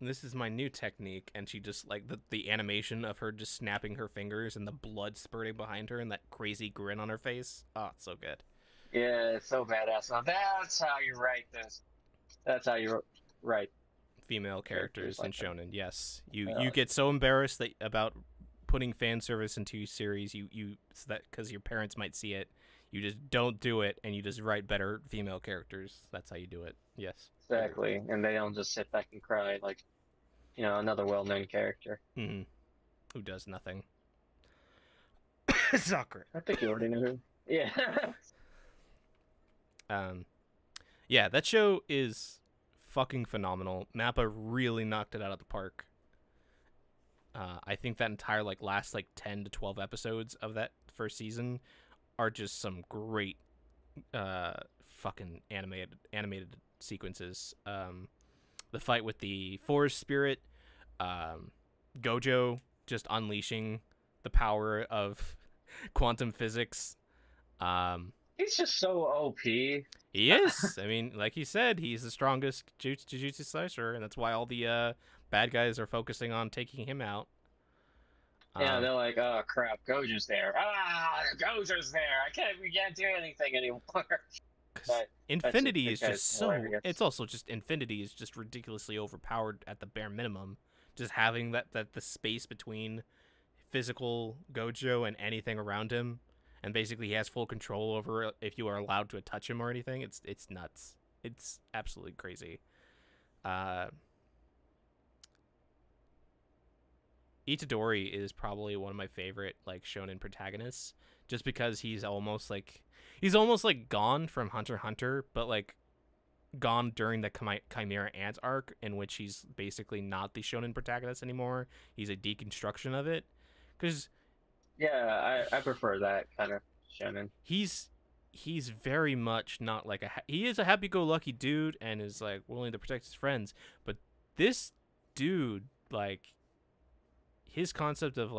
this is my new technique, and she just like the animation of her just snapping her fingers and the blood spurting behind her and that crazy grin on her face. Oh, it's so good. Yeah, it's so badass. Now that's how you write this. That's how you write Female characters in like shonen. Yes, you get so embarrassed about putting fan service into your series, so that because your parents might see it, you just don't do it, and you just write better female characters. That's how you do it. Yes. Exactly, and they don't just sit back and cry like, another well-known character. Mm-hmm. Who does nothing. Soccer. I think you already know who. Yeah. Yeah, that show is fucking phenomenal. Mappa really knocked it out of the park. I think that entire last 10 to 12 episodes of that first season are just some great fucking animated sequences. The fight with the forest spirit, Gojo just unleashing the power of quantum physics. He's just so OP. He is. I mean, like he said, he's the strongest Jujutsu sorcerer, and that's why all the bad guys are focusing on taking him out. Yeah, they're like, oh crap, Gojo's there. Gojo's there. We can't do anything anymore. Because Infinity is just so. It's also just Infinity is just ridiculously overpowered at the bare minimum. Just having the space between physical Gojo and anything around him, and basically he has full control over if you are allowed to touch him or anything. It's nuts. It's absolutely crazy. Itadori is probably one of my favorite shonen protagonists, just because he's almost gone from Hunter x Hunter, but gone during the Chimera Ant arc, in which he's basically not the shonen protagonist anymore. He's a deconstruction of it, because I prefer that kind of shonen. He's very much not he is a happy-go-lucky dude and is willing to protect his friends, but this dude his concept of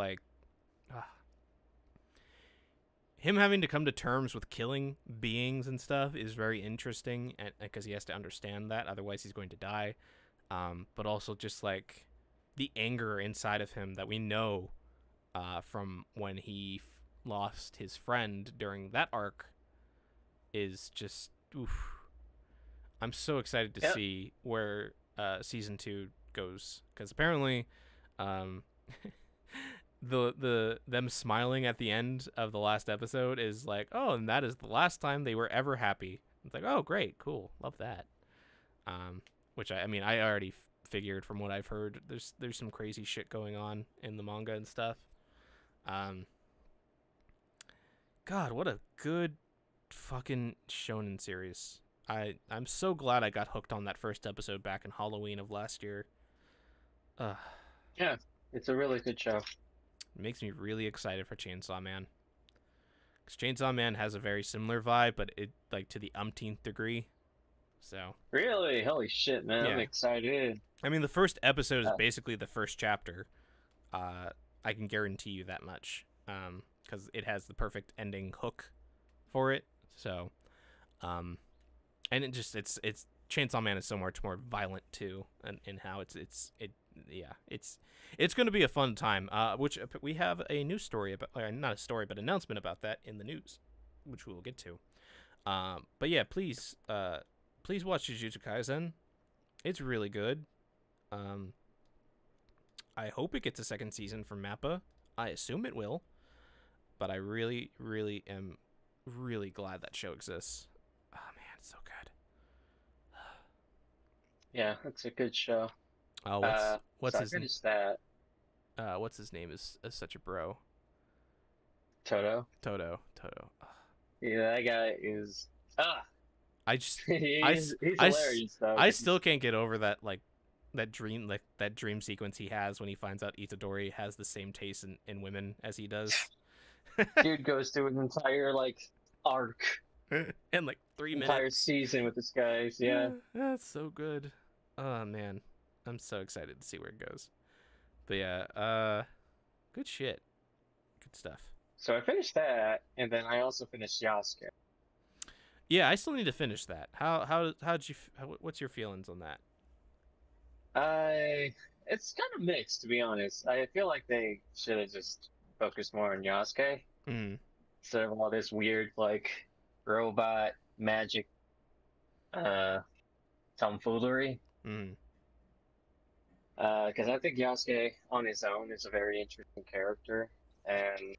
him having to come to terms with killing beings and stuff is very interesting, and because he has to understand that, otherwise he's going to die. But also just the anger inside of him that we know from when he lost his friend during that arc is just oof. I'm so excited to see where season 2 goes, because apparently them smiling at the end of the last episode is oh, and that is the last time they were ever happy. It's oh, great, cool, love that. Which I mean I already figured from what I've heard. There's some crazy shit going on in the manga and stuff. God, what a good fucking shonen series. I'm so glad I got hooked on that first episode back in Halloween of last year. Yeah, it's a really good show. It makes me really excited for Chainsaw Man. Because Chainsaw Man has a very similar vibe, but it to the umpteenth degree. So really, holy shit, man! Yeah. I'm excited. I mean, the first episode is basically the first chapter. I can guarantee you that much. Because it has the perfect ending hook for it. So, and it's Chainsaw Man is so much more violent too, and in how it yeah, it's going to be a fun time. Which we have a news story about, not a story, but announcement about that in the news, which we will get to. But yeah, please watch Jujutsu Kaisen. It's really good. I hope it gets a second season from Mappa. I assume it will, but I really, really am really glad that show exists. Oh man, it's so good. Yeah, it's a good show. Oh, what's So I his finished that. what's his name is such a bro. Toto. Toto. Yeah, that guy is I just he's I, hilarious though. I still can't get over that that dream sequence he has when he finds out Itadori has the same taste in women as he does. Dude goes through an entire arc in 3 minutes. Entire season with this guy. Yeah. That's so good. Oh man, I'm so excited to see where it goes. But yeah, good shit, good stuff. So I finished that, and then I also finished Yasuke. Yeah, I still need to finish that. What's your feelings on that? It's kind of mixed, to be honest. I feel like they should have just focused more on Yasuke instead of all this weird robot magic tomfoolery. Because I think Yasuke on his own is a very interesting character, and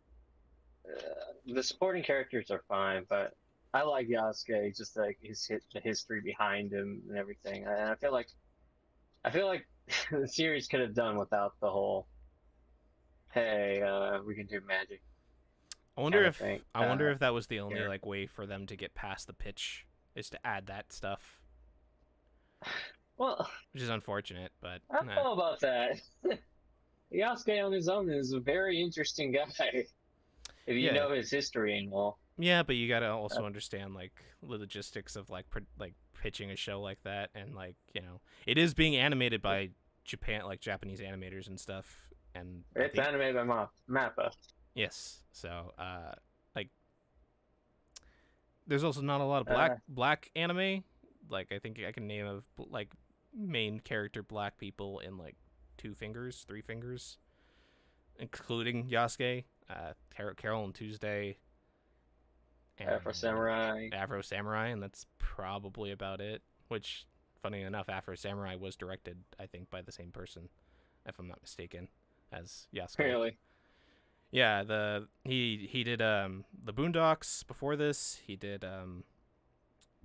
the supporting characters are fine, but I like Yasuke, just the history behind him and everything. And I feel like the series could have done without the whole, hey, we can do magic. I wonder if that was the only way for them to get past the pitch, is to add that stuff. Well, which is unfortunate, but I don't know about that. Yasuke on his own is a very interesting guy. If you know his history and all. Yeah, but you gotta also understand the logistics of pitching a show like that, and it is being animated by Japanese animators and stuff, and it's animated by Mappa. Yes, so there's also not a lot of black anime. I think I can name of main character black people in 2 fingers, 3 fingers, including Yasuke, Carol and Tuesday, and Afro Samurai, and that's probably about it. Which, funny enough, Afro Samurai was directed, I think, by the same person, if I'm not mistaken, as Yasuke. Really? Yeah, he did the Boondocks before this. He did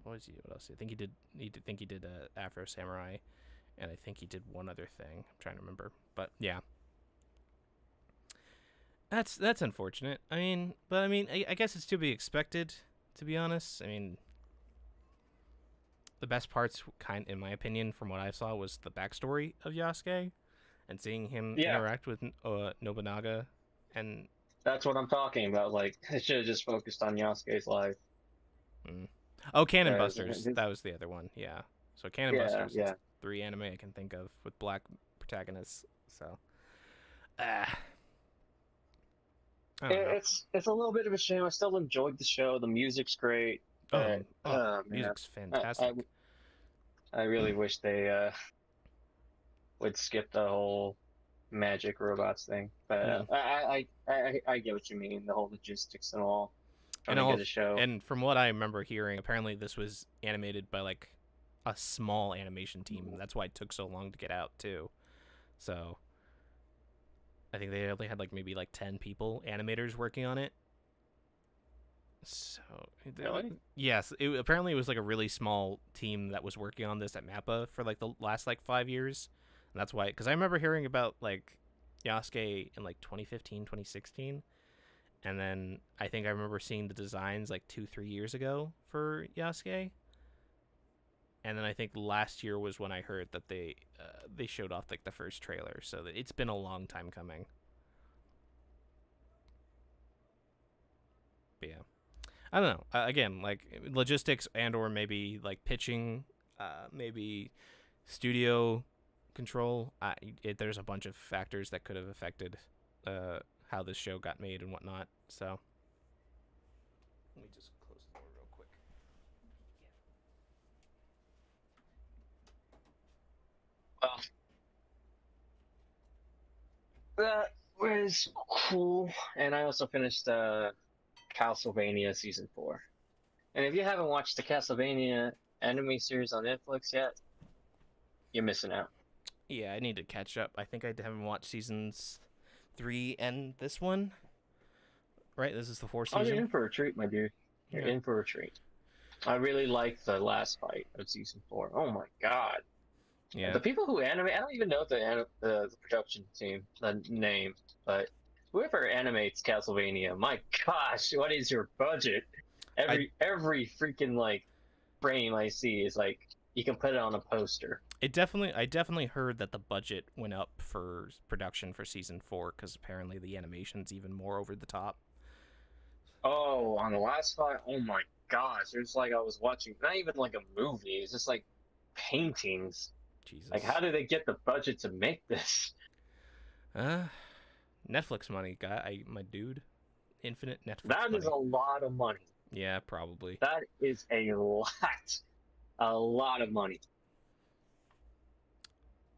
what else? I think he did Afro Samurai, and I think he did one other thing. I'm trying to remember, but yeah. That's unfortunate. I guess it's to be expected, to be honest. The best parts, in my opinion, from what I saw, was the backstory of Yasuke, and seeing him interact with Nobunaga, and that's what I'm talking about. I should have just focused on Yasuke's life. Oh, Cannon Busters. That was the other one. Yeah. So Cannon Busters. Yeah. 3 anime I can think of with black protagonists. So. It's a little bit of a shame. I still enjoyed the show. The music's great. Music's fantastic. I really wish they would skip the whole magic robots thing. But I get what you mean. The whole logistics and all. And from what I remember hearing, apparently this was animated by a small animation team. That's why it took so long to get out too. So I think they only had maybe 10 people, animators, working on it. So really? Yes, apparently it was a really small team that was working on this at Mappa for the last 5 years, and that's why. Because I remember hearing about Yasuke in 2015, 2016, and then I think I remember seeing the designs 2-3 years ago for Yasuke. And then I think last year was when I heard that they showed off the first trailer. So it's been a long time coming. But yeah, I don't know. Again, logistics or maybe pitching, maybe studio control. There's a bunch of factors that could have affected how this show got made and whatnot. So let me just close the door real quick. Well, That was cool. And I also finished Castlevania Season 4. And if you haven't watched the Castlevania anime series on Netflix yet, you're missing out. Yeah, I need to catch up. I think I haven't watched seasons 3 and this one. Right, this is the fourth Oh, you're season. in for a treat, my dude. You're Yeah. in for a treat. I really like the last fight of Season 4. Oh my god. Yeah. The people who animate, I don't even know the production team, the name, but whoever animates Castlevania, my gosh, what is your budget? Every freaking like frame I see is like you can put it on a poster. I definitely heard that the budget went up for production for season 4 because apparently the animation's even more over the top. Oh, on the last fight, oh my gosh, it was like I was watching not even like a movie, it's just like paintings. Jesus. Like, how did they get the budget to make this? Netflix money, guy. My dude. Infinite Netflix That money. is a lot of money. Yeah, probably. That is a lot of money.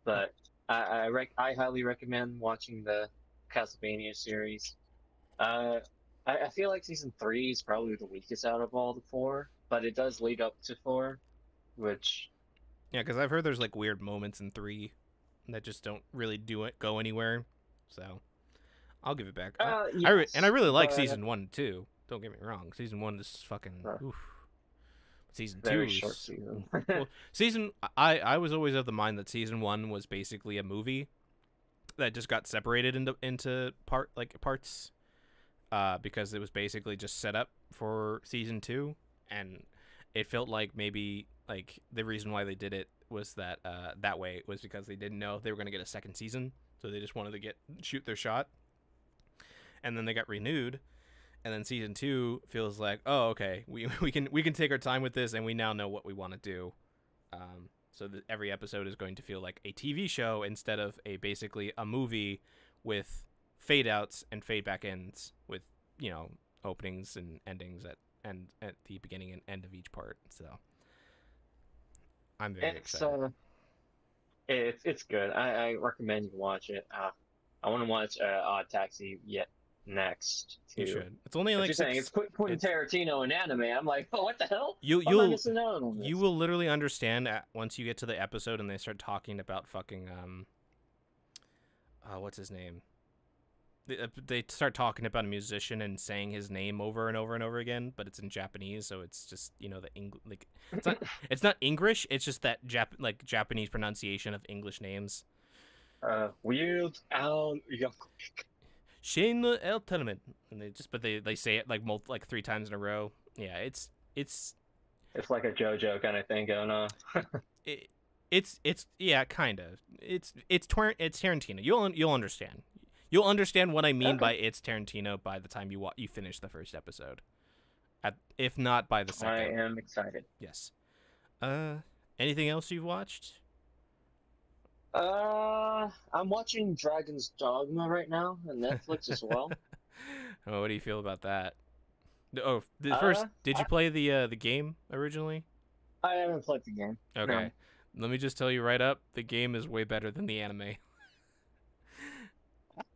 But I highly recommend watching the Castlevania series. I feel like season 3 is probably the weakest out of all the 4, but it does lead up to 4, which Yeah, because I've heard there's like weird moments in 3 that just don't really go anywhere. So I'll give it back. yes, I really like season 1 too. Don't get me wrong. Season 1 is fucking. Oof. Season 2 very is short season. well, I was always of the mind that season 1 was basically a movie that just got separated into parts. Because it was basically just set up for season 2, and it felt like maybe like the reason why they did it was that that way was because they didn't know if they were going to get a second season, so they just wanted to shoot their shot, and then they got renewed, and then season 2 feels like, oh, okay, we can take our time with this, and we now know what we want to do, so that every episode is going to feel like a TV show instead of basically a movie with fade outs and fade back ends with, openings and endings at the beginning and end of each part. So I'm very excited. It's good. I recommend you watch it. I want to watch Odd Taxi next too. You should. It's only like you're saying it's Quentin Tarantino in anime. I'm like, oh, what the hell? You will literally understand once you get to the episode and they start talking about fucking what's his name? They start talking about a musician and saying his name over and over and over again, but it's in Japanese, so it's just it's not English. It's just that Japanese pronunciation of English names. Weird Al Shane El Tenement, and they say it like 3 times in a row. Yeah, it's like a JoJo kind of thing going on. It's yeah, kind of. It's Tarantino. You'll understand. You'll understand what I mean by it's Tarantino by the time you finish the first episode. If not by the second. I am excited. Yes. Anything else you've watched? I'm watching Dragon's Dogma right now on Netflix as well. Oh, what do you feel about that? Oh, did you play the game originally? I haven't played the game. Okay. No. Let me just tell you right up, the game is way better than the anime.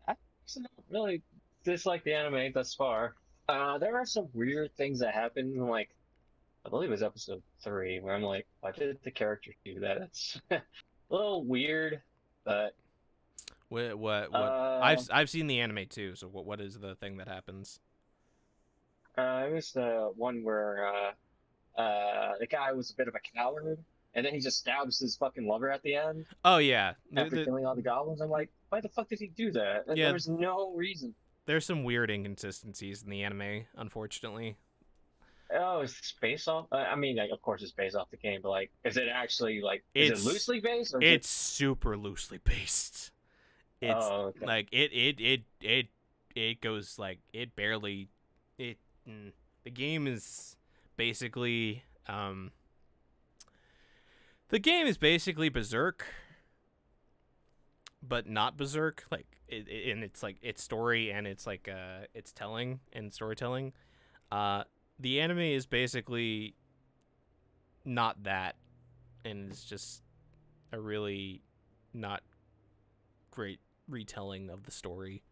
I don't really dislike the anime thus far. There are some weird things that happen, like I believe it was episode 3, where I'm like, why did the character do that? It's a little weird, but what? I've seen the anime too. So what is the thing that happens? It was the one where the guy was a bit of a coward, and then he just stabs his fucking lover at the end. Oh yeah, after killing all the goblins. I'm like, why the fuck did he do that? Yeah, there's no reason. There's some weird inconsistencies in the anime, unfortunately. Oh, it's based off. I mean, like, of course, it's based off the game, but like, is it actually like? Is it loosely based? Or it's super loosely based. It's okay. Like it goes like it barely it. The game is basically the game is basically Berserk, but not Berserk. Like and it's like its story and it's like its telling and storytelling. The anime is basically not that, and it's just a really not great retelling of the story,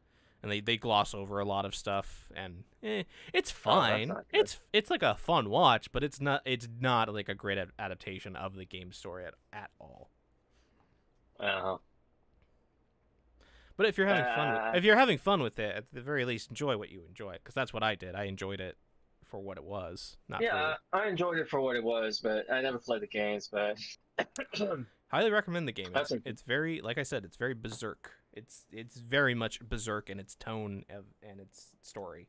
and they gloss over a lot of stuff, and it's Oh, that's fine. not good. It's like a fun watch, but it's not like a great adaptation of the game story at all. Uh, But if you're having fun with it, at the very least, enjoy what you enjoy, because that's what I did. I enjoyed it for what it was, not yeah, for. I enjoyed it for what it was, but I never played the games. But Highly recommend the game. That's It's very, like I said, it's very berserk. It's very much berserk in its tone and its story.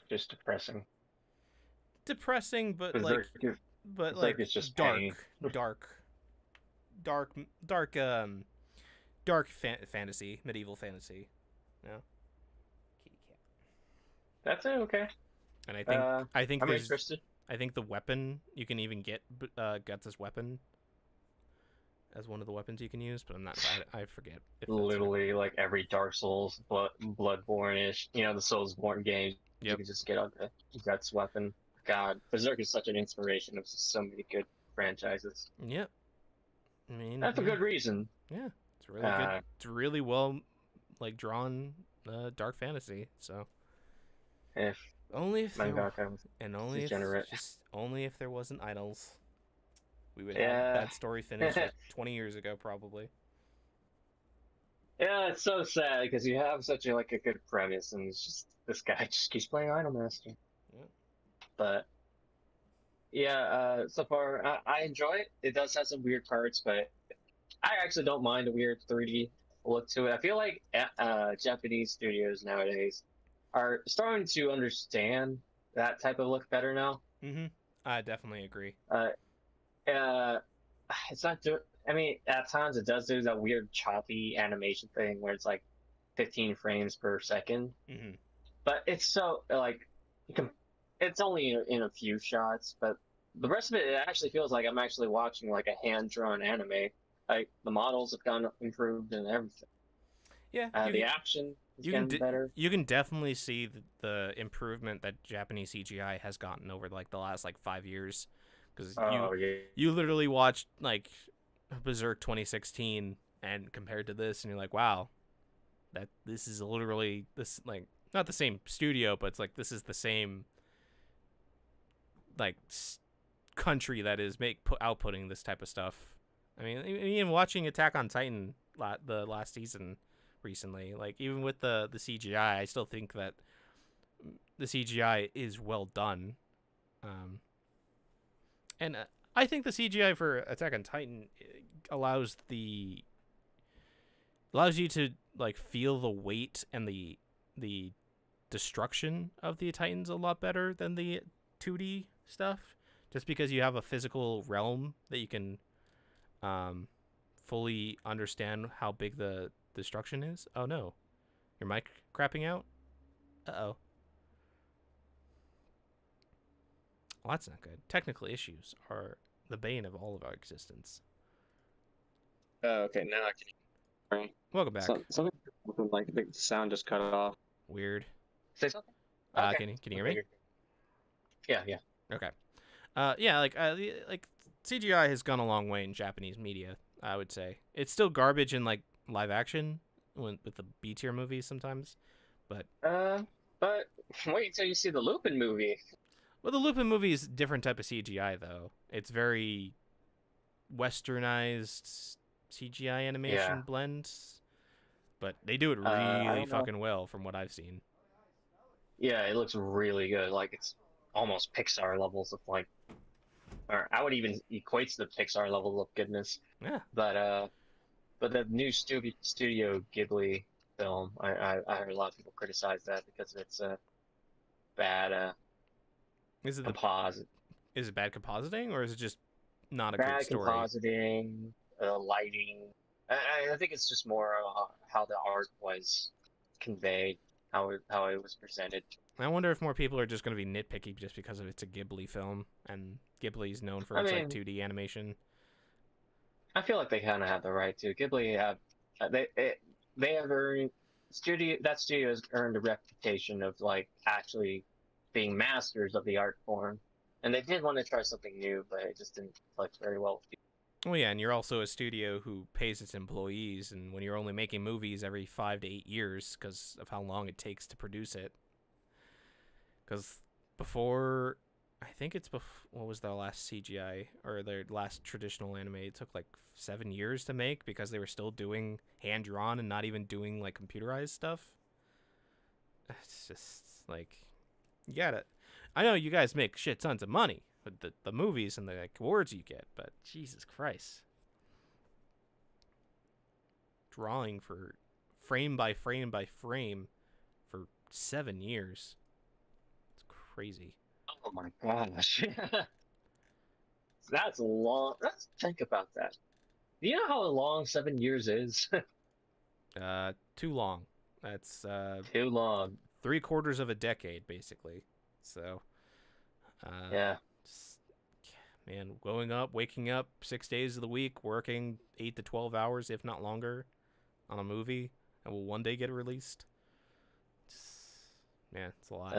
just depressing. Depressing, but Berserk like, is- but it's like it's just dark, pain. dark fantasy, medieval fantasy. No. Kitty cat. That's it. Okay. And I think I'm there's interested. I think the weapon you can even get this weapon as one of the weapons you can use, but I forget. If that's Literally, like every Dark Souls, Bloodborne-ish, the Soulsborne games, you Yep. can just get a Guts weapon. God, Berserk is such an inspiration of so many good franchises. Yep. I mean, That's a yeah. good reason. Yeah, it's really good. It's really well, like, drawn dark fantasy. So If only if there mangaka was only if degenerate. just only if there wasn't idols, we would Yeah. have that story finished like 20 years ago, probably. Yeah, it's so sad because you have such a good premise, and it's just this guy just keeps playing Idolmaster. Yep. But yeah, so far I enjoy it. It does have some weird parts, but I actually don't mind the weird 3D look to it. I feel like Japanese studios nowadays are starting to understand that type of look better now. Mm-hmm. I definitely agree. It's not do. I mean, at times it does do that weird choppy animation thing where it's like 15 frames per second. Mm-hmm. But it's so it's only in a few shots, but the rest of it actually feels like I'm actually watching like a hand-drawn anime. Like the models have gotten improved and everything. Yeah, The action is getting better. You can definitely see the improvement that Japanese CGI has gotten over like the last 5 years, because you literally watched like Berserk 2016 and compared to this, and you're like, wow, that this is literally this not the same studio, but it's like this is the same country that is outputting this type of stuff. I mean, even watching Attack on Titan the last season recently, even with the CGI, I still think that the CGI is well done. And I think the CGI for Attack on Titan allows you to feel the weight and the destruction of the Titans a lot better than the 2D stuff, just because you have a physical realm that you can fully understand how big the destruction is. Oh no, your mic crapping out? Uh-oh. Well, that's not good. Technical issues are the bane of all of our existence. Okay, now I can. Welcome back. Something like the sound just cut off. Weird. Say something. Can you hear me? Yeah. Okay. Yeah, CGI has gone a long way in Japanese media, I would say. It's still garbage in live action with the B tier movies sometimes, but wait until you see the Lupin movie. Well, the Lupin movie is a different type of CGI though. It's very westernized CGI animation blends, but they do it really fucking well from what I've seen. Yeah, it looks really good. It's almost Pixar levels of or I would even equate to the Pixar level of goodness. Yeah. But the new Studio Ghibli film, I heard a lot of people criticize that because it's a bad composite. Is it bad compositing, or is it just not a Bad good story? Compositing, lighting. I think it's just more how the art was conveyed, how it was presented. I wonder if more people are just going to be nitpicky just because it's a Ghibli film, and Ghibli's known for its 2D animation. I feel like they kind of have the right to. Ghibli have they have earned that studio has earned a reputation of actually being masters of the art form, and they did want to try something new, but it just didn't click very well with people. Well, yeah, and you're also a studio who pays its employees, and when you're only making movies every 5 to 8 years because of how long it takes to produce it. Because before, I think it's what was their last CGI or their last traditional anime? It took like 7 years to make because they were still doing hand drawn and not even doing like computerized stuff. It's just like, you gotta. I know you guys make shit tons of money with the movies and the like, awards you get, but Jesus Christ. Drawing for frame by frame by frame for 7 years. It's crazy. Oh my gosh. That's long. Let's think about that. Do you know how long 7 years is? Too long. That's Too long. 3/4 of a decade, basically. So, Yeah. just, man, waking up 6 days of the week, working 8 to 12 hours, if not longer, on a movie that will one day get released. Man, it's a lot.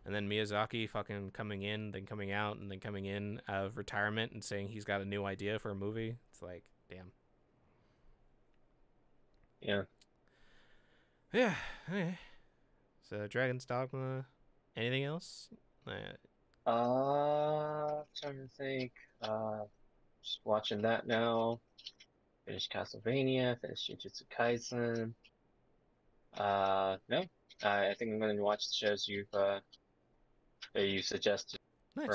And then Miyazaki fucking coming in, then coming out, and then coming in out of retirement and saying he's got a new idea for a movie. It's like, damn. Yeah. Yeah. Okay. So, Dragon's Dogma. Anything else? Trying to think. Just watching that now. Finished Castlevania. Finished Jujutsu Kaisen. No. I think I'm going to watch the shows that you suggested Nice.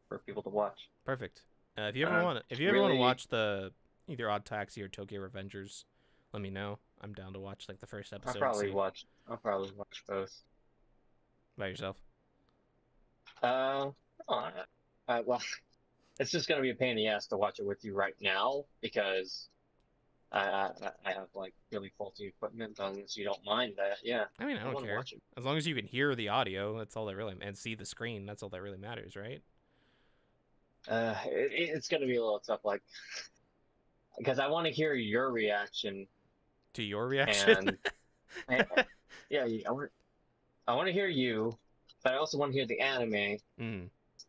for people to watch. Perfect. If you ever want to watch the either Odd Taxi or Tokyo Revengers, let me know. I'm down to watch like the first episode. I'll probably watch both. By yourself? Well, it's just gonna be a pain in the ass to watch it with you right now because I have like really faulty equipment. Unless you don't mind that, yeah. I mean, I don't care. As long as you can hear the audio, that's all that really, and see the screen. That's all that really matters, right? It's gonna be a little tough, like, because I want to hear your reaction to your reaction. And yeah, I want to hear you, but I also want to hear the anime.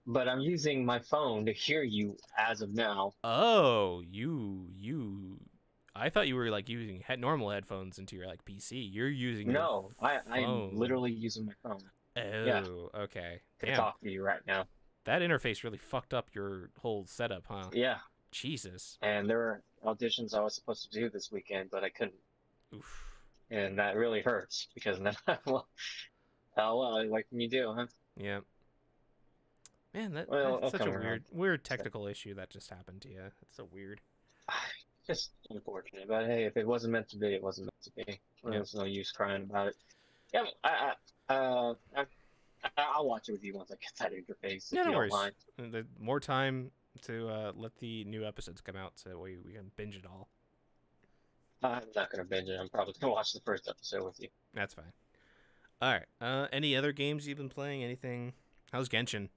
But I'm using my phone to hear you as of now. Oh, you. I thought you were like using normal headphones into your like PC. You're using no, I'm literally using my phone. Oh, yeah. Okay. To talk to you right now. That interface really fucked up your whole setup, huh? Yeah. Jesus. And there were auditions I was supposed to do this weekend, but I couldn't. Oof. And that really hurts because now, well, what can you do, huh? Yeah. Man, that's such a weird technical issue that just happened to you. It's so weird. Just unfortunate, but hey, if it wasn't meant to be, it wasn't meant to be. There's no use crying about it. Yeah, I'll watch it with you once I get that interface. Yeah, no worries. The more time to let the new episodes come out so we can binge it all. I'm not gonna binge it. I'm probably gonna watch the first episode with you. That's fine. All right. Any other games you've been playing? Anything? How's Genshin?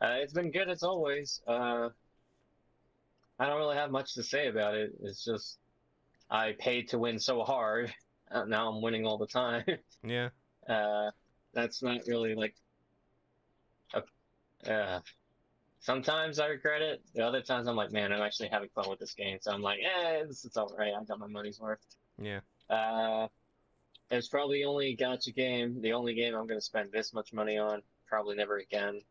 It's been good as always. I don't really have much to say about it. It's just I paid to win so hard. Now I'm winning all the time. Yeah. That's not really like. Sometimes I regret it. The other times I'm like, man, I'm actually having fun with this game. So I'm like, it's all right. I got my money's worth. Yeah. It's probably the only gacha game. The only game I'm going to spend this much money on. Probably never again.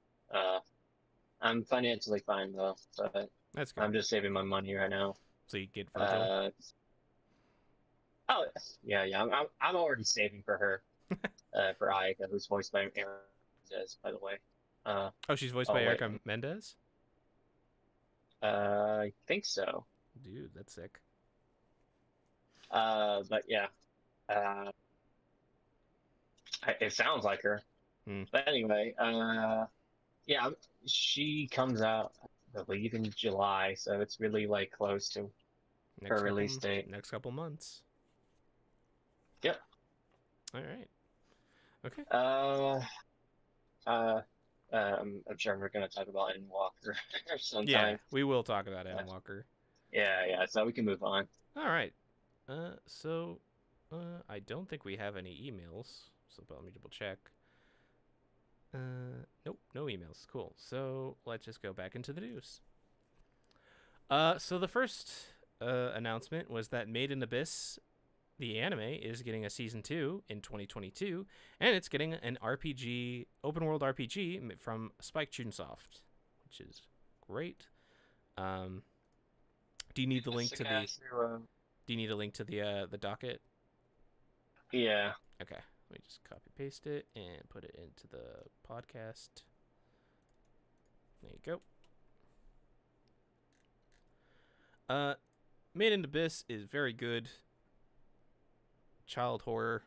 I'm financially fine though. But that's good. I'm just saving my money right now. So you get Virgil? Yeah. I'm already saving for her. For Ayaka, who's voiced by Aaron Mendez, by the way. She's voiced by Erica Mendez? I think so. Dude, that's sick. But yeah. It sounds like her. But anyway, yeah, she comes out, I believe, in July, so it's really like close to her release date. Next couple months. Yep. All right. Okay. I'm sure we're gonna talk about Endwalker sometime. Yeah, we will talk about Endwalker. Yeah. So we can move on. All right. So I don't think we have any emails. So let me double check. Nope, no emails. Cool. So let's just go back into the news. So the first announcement was that Made in Abyss, the anime, is getting a season 2 in 2022, and it's getting an RPG, open world RPG from Spike Chunsoft, which is great. Do you need the link That's to guy the? who, Do you need a link to the docket? yeah. Okay, let me just copy paste it and put it into the podcast. There you go. Made in Abyss is very good. Child horror,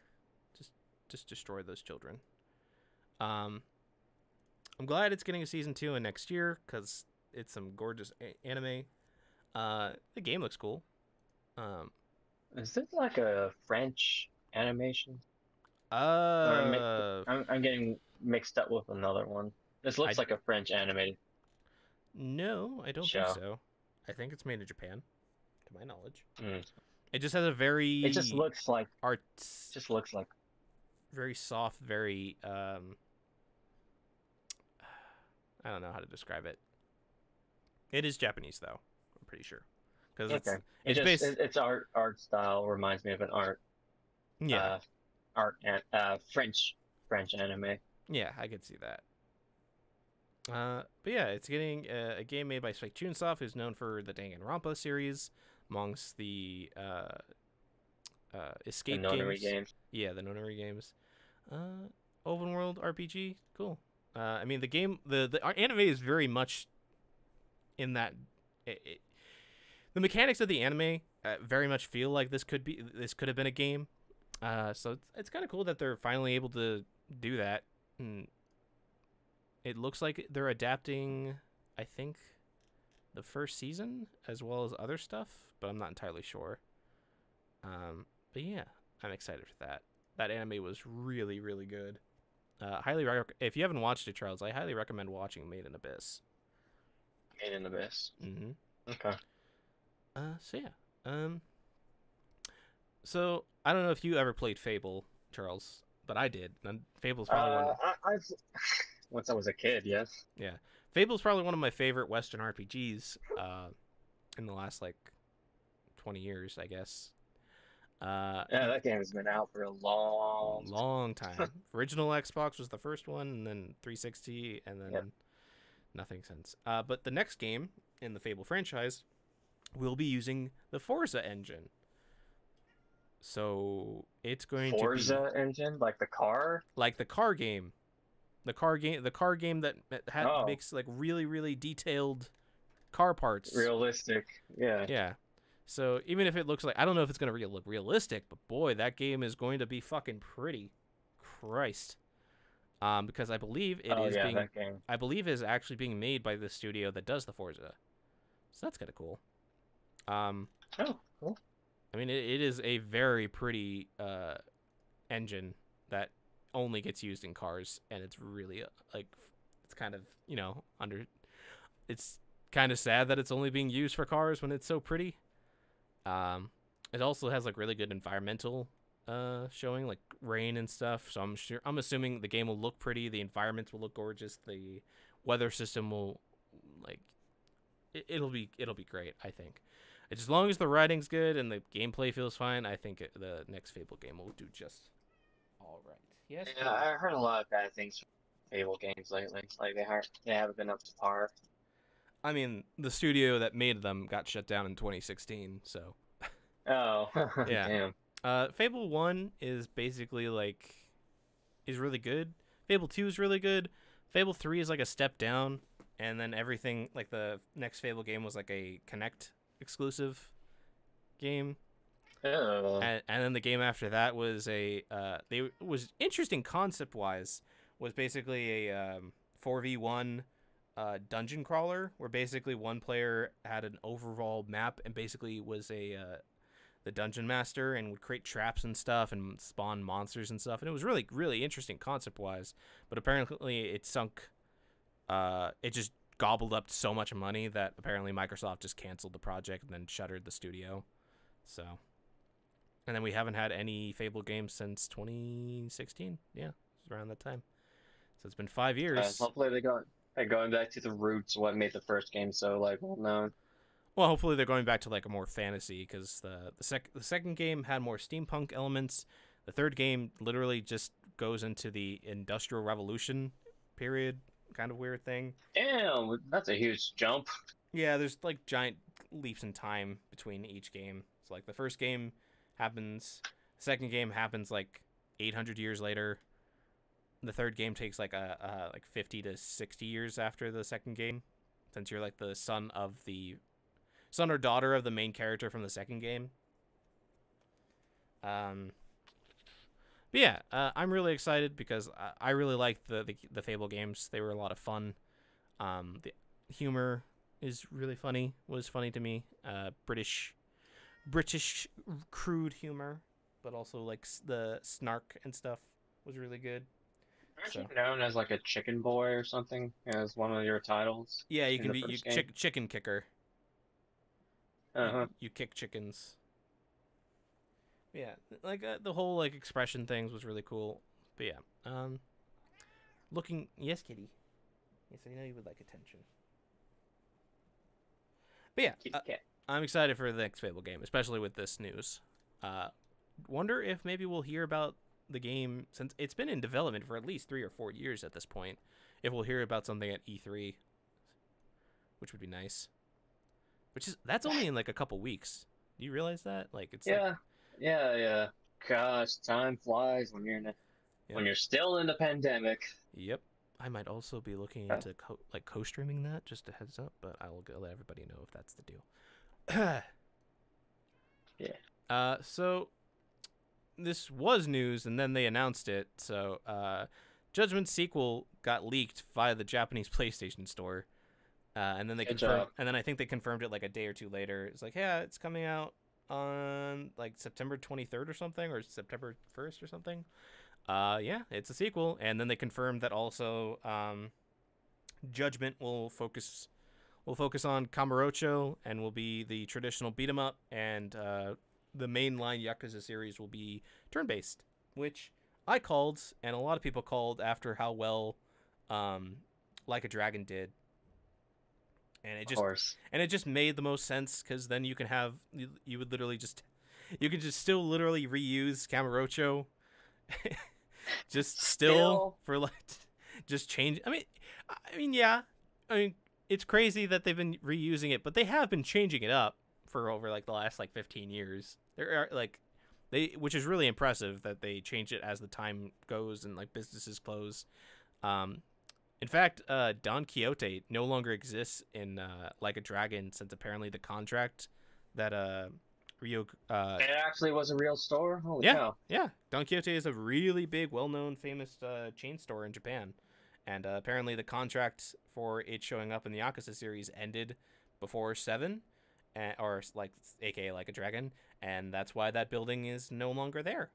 just destroy those children. I'm glad it's getting a season 2 in next year because it's some gorgeous anime. The game looks cool. Is this like a French animation? Or Uh, I'm getting mixed up with another one. This I looks like a French animated no, I don't think show. so. I think it's made in Japan, to my knowledge. Mm. It just has a It just very looks like arts, just looks like very soft, very I don't know how to describe it. It is Japanese though, I'm pretty sure, because okay. it's based. Its art style reminds me of an Yeah, French anime. yeah, I could see that. But yeah, it's getting a game made by Spike Chunsoft, who's known for the Danganronpa series, amongst the escape The Nonary games. Yeah, the Nonary games. Open world RPG, cool. I mean, the game, the anime is very much in that. The mechanics of the anime very much feel like this could have been a game. So it's kind of cool that they're finally able to do that. And it looks like they're adapting, I think, the first season as well as other stuff, but I'm not entirely sure. But yeah, I'm excited for that. That anime was really, really good. If you haven't watched it, Charles, I highly recommend watching Made in Abyss. Made in Abyss. Mm-hmm. Okay. So yeah. So I don't know if you ever played Fable, Charles, but I did. And Fable's probably one. I've once I was a kid, yes. Yeah, Fable's probably one of my favorite Western RPGs. In the last like 20 years, I guess. Yeah, that game has been out for a long time. Original Xbox was the first one, and then 360, and then nothing since. But the next game in the Fable franchise will be using the Forza engine. So it's going Forza to be engine, like the car, like the car game, the car game that makes like really, really detailed car parts. realistic. Yeah. Yeah. So even if it looks like, I don't know if it's gonna look realistic, but boy, that game is going to be fucking pretty. Christ. Because I believe I believe it is actually being made by the studio that does the Forza. So that's kind of cool. Oh, cool. I mean, it is a very pretty engine that only gets used in cars, and it's really like, it's kind of, it's kind of sad that it's only being used for cars when it's so pretty. It also has like really good environmental showing, like rain and stuff. So I'm assuming the game will look pretty, the environments will look gorgeous, the weather system will it'll be great, I think. As long as the writing's good and the gameplay feels fine, I think the next Fable game will do just all right. Yes. Yeah, I heard a lot of bad things from Fable games lately. Like they haven't been up to par. I mean, the studio that made them got shut down in 2016, so. Oh, yeah. Damn. Fable 1 is basically is really good. Fable 2 is really good. Fable 3 is like a step down, and then everything, like the next Fable game was like a Kinect exclusive game. Oh. And then the game after that was was interesting concept wise, was basically a 4v1 dungeon crawler, where basically one player had an overall map and basically was the dungeon master and would create traps and stuff and spawn monsters and stuff, and it was really, really interesting concept wise, but apparently it sunk, it just gobbled up so much money that apparently Microsoft just canceled the project and then shuttered the studio. So, and then we haven't had any Fable games since 2016. Yeah, it's around that time. So it's been 5 years. Hopefully they're going back to the roots, what made the first game so well known. Well, hopefully they're going back to like a more fantasy, because the second game had more steampunk elements. The third game literally just goes into the Industrial Revolution period, kind of weird thing. Damn, that's a huge jump. Yeah, there's like giant leaps in time between each game. So like the first game happens, the second game happens like 800 years later. The third game takes like like 50 to 60 years after the second game, since you're like the son or daughter of the main character from the second game. But yeah, I'm really excited because I really liked the Fable games. They were a lot of fun. The humor is really funny. Was funny to me. British crude humor, but also like the snark and stuff was really good. Aren't you known as like a chicken boy or something as one of your titles? Yeah, you can be chicken kicker. Uh-huh. You kick chickens. Yeah, like the whole like expression things was really cool. But yeah, yes, kitty. Yes, I know you would like attention. But yeah, I'm excited for the next Fable game, especially with this news. Wonder if maybe we'll hear about the game, since it's been in development for at least 3 or 4 years at this point. If we'll hear about something at E3, which would be nice. That's only in like a couple weeks. Do you realize that? Like it's yeah. Gosh, time flies when you're still in the pandemic. Yep. I might also be looking into co-streaming that, just a heads up, but I will let everybody know if that's the deal. Yeah. So this was news, and then they announced it. So Judgment's sequel got leaked via the Japanese PlayStation Store, and then they confirmed. And then I think they confirmed it like a day or two later. It's like, yeah, it's coming out on like September 23rd or something, or September 1st or something. Yeah, it's a sequel, and then they confirmed that also Judgment will focus on Kamurocho and will be the traditional beat 'em up, and the mainline Yakuza series will be turn-based, which I called, and a lot of people called after how well Like a Dragon did. And it just made the most sense, because then you would literally just still literally reuse Kamurocho just still for like just change. I mean yeah, it's crazy that they've been reusing it, but they have been changing it up for over like the last like 15 years. There are like which is really impressive that they change it as the time goes and like businesses close. In fact, Don Quixote no longer exists in Like a Dragon, since apparently the contract that Rio it actually was a real store? Holy cow. Yeah. Don Quixote is a really big, well-known, famous chain store in Japan. And apparently the contract for it showing up in the Yakuza series ended before 7, or like aka Like a Dragon, and that's why that building is no longer there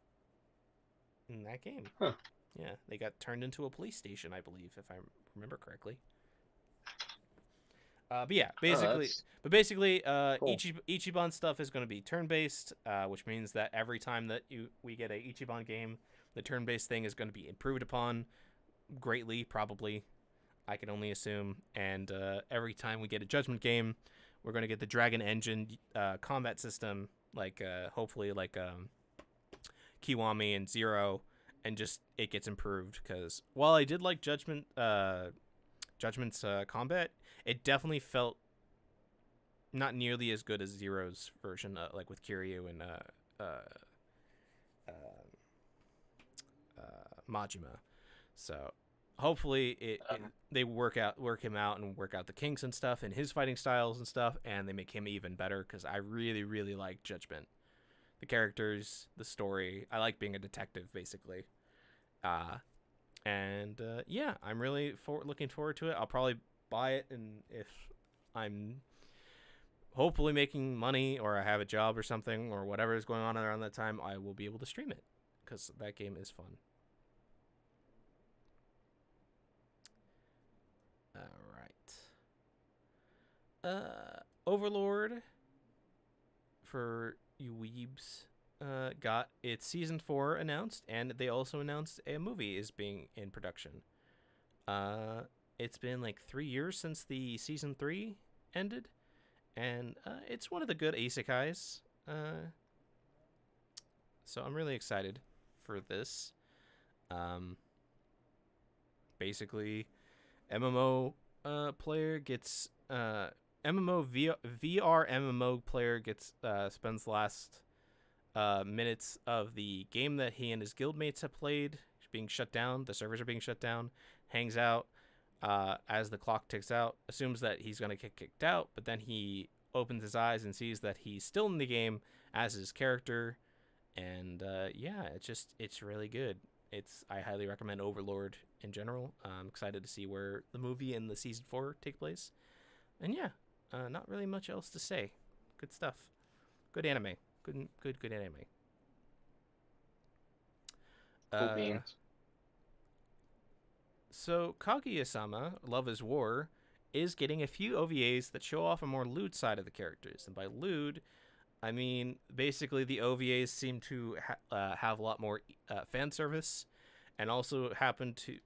in that game. Huh. Yeah, they got turned into a police station, I believe, if I remember correctly. But yeah, basically, cool. Ichiban stuff is going to be turn-based, which means that every time that we get a Ichiban game, the turn-based thing is going to be improved upon greatly, probably. I can only assume. And every time we get a Judgment game, we're going to get the Dragon Engine combat system, like hopefully like Kiwami and Zero, and just it gets improved. Because while I did like Judgment's combat, it definitely felt not nearly as good as Zero's version, like with Kiryu and Majima. So hopefully they work him out and work out the kinks and stuff and his fighting styles and stuff, and they make him even better, because I really, really like Judgment. The characters, the story. I like being a detective, basically. Yeah, I'm really looking forward to it. I'll probably buy it, and if I'm hopefully making money, or I have a job or something, or whatever is going on around that time, I will be able to stream it, because that game is fun. Alright. Overlord, for you weebs, got its season 4 announced, and they also announced a movie is being in production. It's been like 3 years since the season 3 ended, and it's one of the good isekais. So I'm really excited for this. Basically, MMO player gets VR MMO player gets spends last minutes of the game that he and his guildmates have played being shut down. The servers are being shut down. Hangs out as the clock ticks out. Assumes that he's gonna get kicked out, but then he opens his eyes and sees that he's still in the game as his character. And yeah, it's really good. I highly recommend Overlord in general. I'm excited to see where the movie and the season 4 take place. And yeah, not really much else to say. Good stuff. Good anime. Good anime. Cool beans. So Kaguya-sama, Love is War, is getting a few OVAs that show off a more lewd side of the characters. And by lewd, I mean basically the OVAs seem to have a lot more fan service, and also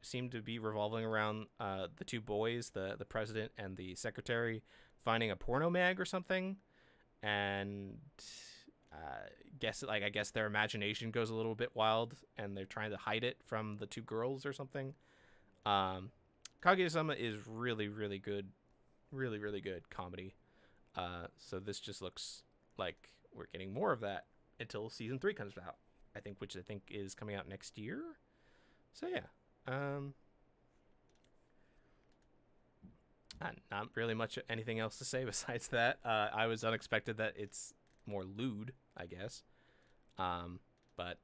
seem to be revolving around the two boys, the president and the secretary, finding a porno mag or something, and I guess their imagination goes a little bit wild, and they're trying to hide it from the two girls or something. Kaguya-sama is really, really good, really, really good comedy. So this just looks like we're getting more of that until season 3 comes out, which I think is coming out next year. So yeah, not really much anything else to say besides that. I was unexpected that it's more lewd, I guess. But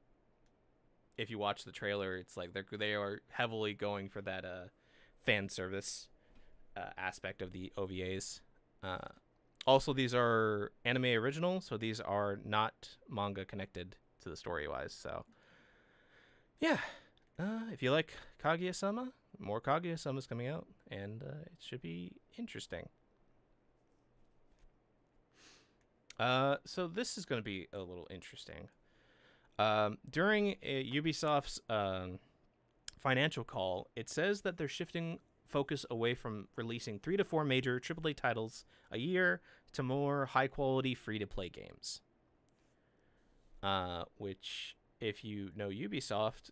if you watch the trailer, it's like they are heavily going for that fan service aspect of the OVAs. Also, these are anime original, so these are not manga connected to the story-wise. So, yeah. If you like Kaguya-sama, more Kaguya-sama's coming out, and it should be interesting. So this is going to be a little interesting. During Ubisoft's financial call, it says that they're shifting focus away from releasing 3 to 4 major AAA titles a year to more high-quality free-to-play games. Which, if you know Ubisoft,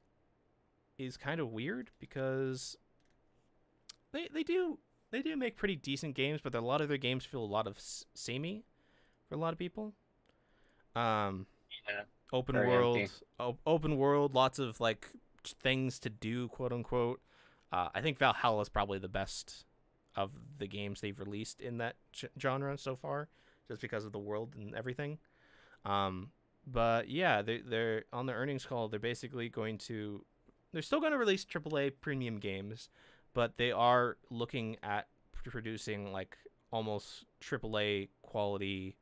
is kind of weird because they do make pretty decent games, but a lot of their games feel a lot of samey for a lot of people. Yeah. Open world, lots of like things to do, quote unquote. I think Valhalla is probably the best of the games they've released in that genre so far, just because of the world and everything. But yeah, they're on the earnings call. They're basically they're still going to release AAA premium games, but they are looking at producing like almost AAA quality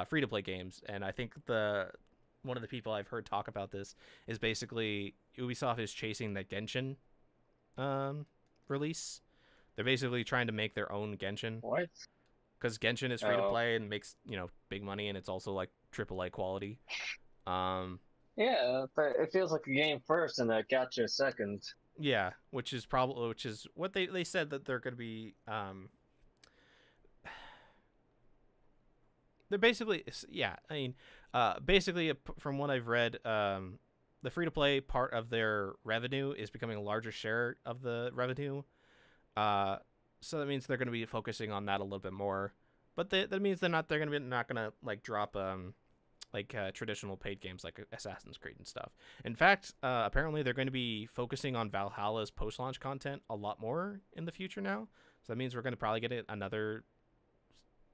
free-to-play games. And I think one of the people I've heard talk about this is basically Ubisoft is chasing the Genshin release. They're basically trying to make their own Genshin. What? Because Genshin is free to play and makes big money, and it's also like AAA quality. Yeah, but it feels like a game first and a gacha second. Yeah, which is what they said that they're going to be. They're basically, yeah. I mean, basically from what I've read, the free to play part of their revenue is becoming a larger share of the revenue. So that means they're going to be focusing on that a little bit more. But that means they're not going to like drop traditional paid games like Assassin's Creed and stuff. In fact, apparently they're going to be focusing on Valhalla's post-launch content a lot more in the future now. So that means we're going to probably get another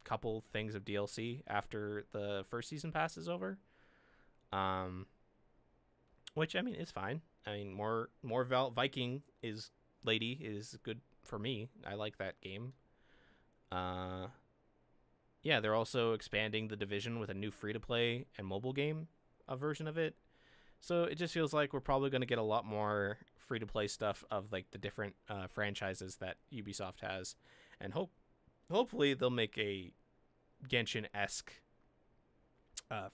couple things of DLC after the first season pass is over. Which I mean is fine. I mean more Viking is good for me. I like that game. Yeah, they're also expanding the Division with a new free-to-play and mobile game, a version of it. So it just feels like we're probably going to get a lot more free-to-play stuff of like the different franchises that Ubisoft has, and hopefully they'll make a Genshin-esque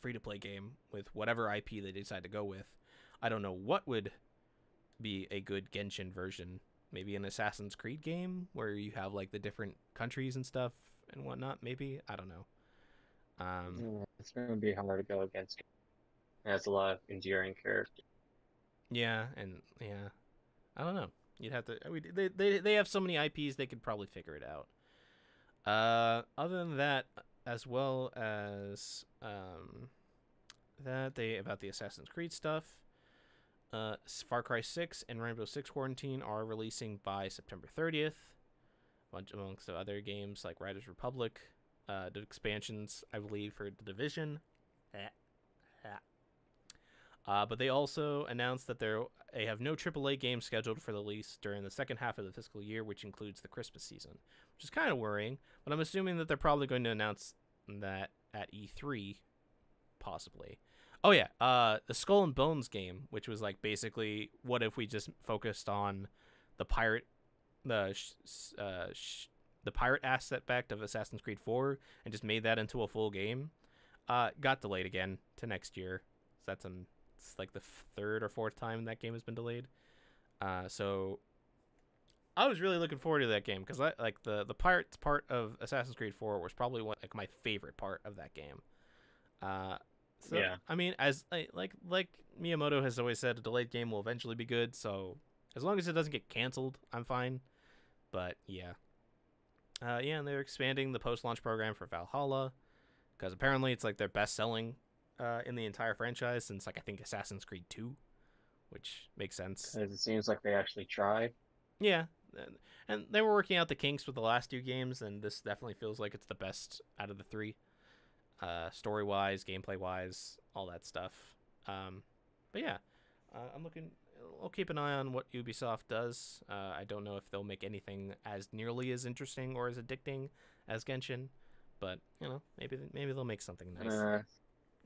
free-to-play game with whatever IP they decide to go with. I don't know what would be a good Genshin version. Maybe an Assassin's Creed game where you have like the different countries and stuff and whatnot. Maybe, I don't know. It's gonna be hard to go against. It has a lot of endearing characters. Yeah, and yeah, I don't know. You'd have to. They have so many IPs, they could probably figure it out. Other than that, as well as that, they about the Assassin's Creed stuff. Far Cry 6 and Rainbow Six Quarantine are releasing by September 30th. Amongst the other games like Riders Republic, the expansions, I believe, for The Division. But they also announced that they have no AAA games scheduled for release during the second half of the fiscal year, which includes the Christmas season, which is kind of worrying. But I'm assuming that they're probably going to announce that at E3, possibly. Oh yeah, the Skull and Bones game, which was like basically, what if we just focused on the pirate, the pirate aspect of Assassin's Creed 4 and just made that into a full game, got delayed again to next year. So it's like the third or fourth time that game has been delayed. So I was really looking forward to that game because I like the pirates part of Assassin's Creed 4 was probably like my favorite part of that game. So Yeah. I mean, as like Miyamoto has always said, a delayed game will eventually be good. So as long as it doesn't get canceled, I'm fine. But yeah, and they're expanding the post-launch program for Valhalla because apparently it's like their best-selling in the entire franchise since like I think Assassin's Creed 2, which makes sense. Because it seems like they actually tried. Yeah, and they were working out the kinks with the last two games, and this definitely feels like it's the best out of the three. Story wise, gameplay wise, all that stuff. But yeah, I'll keep an eye on what Ubisoft does. I don't know if they'll make anything as nearly as interesting or as addicting as Genshin, but you know, maybe they'll make something nice.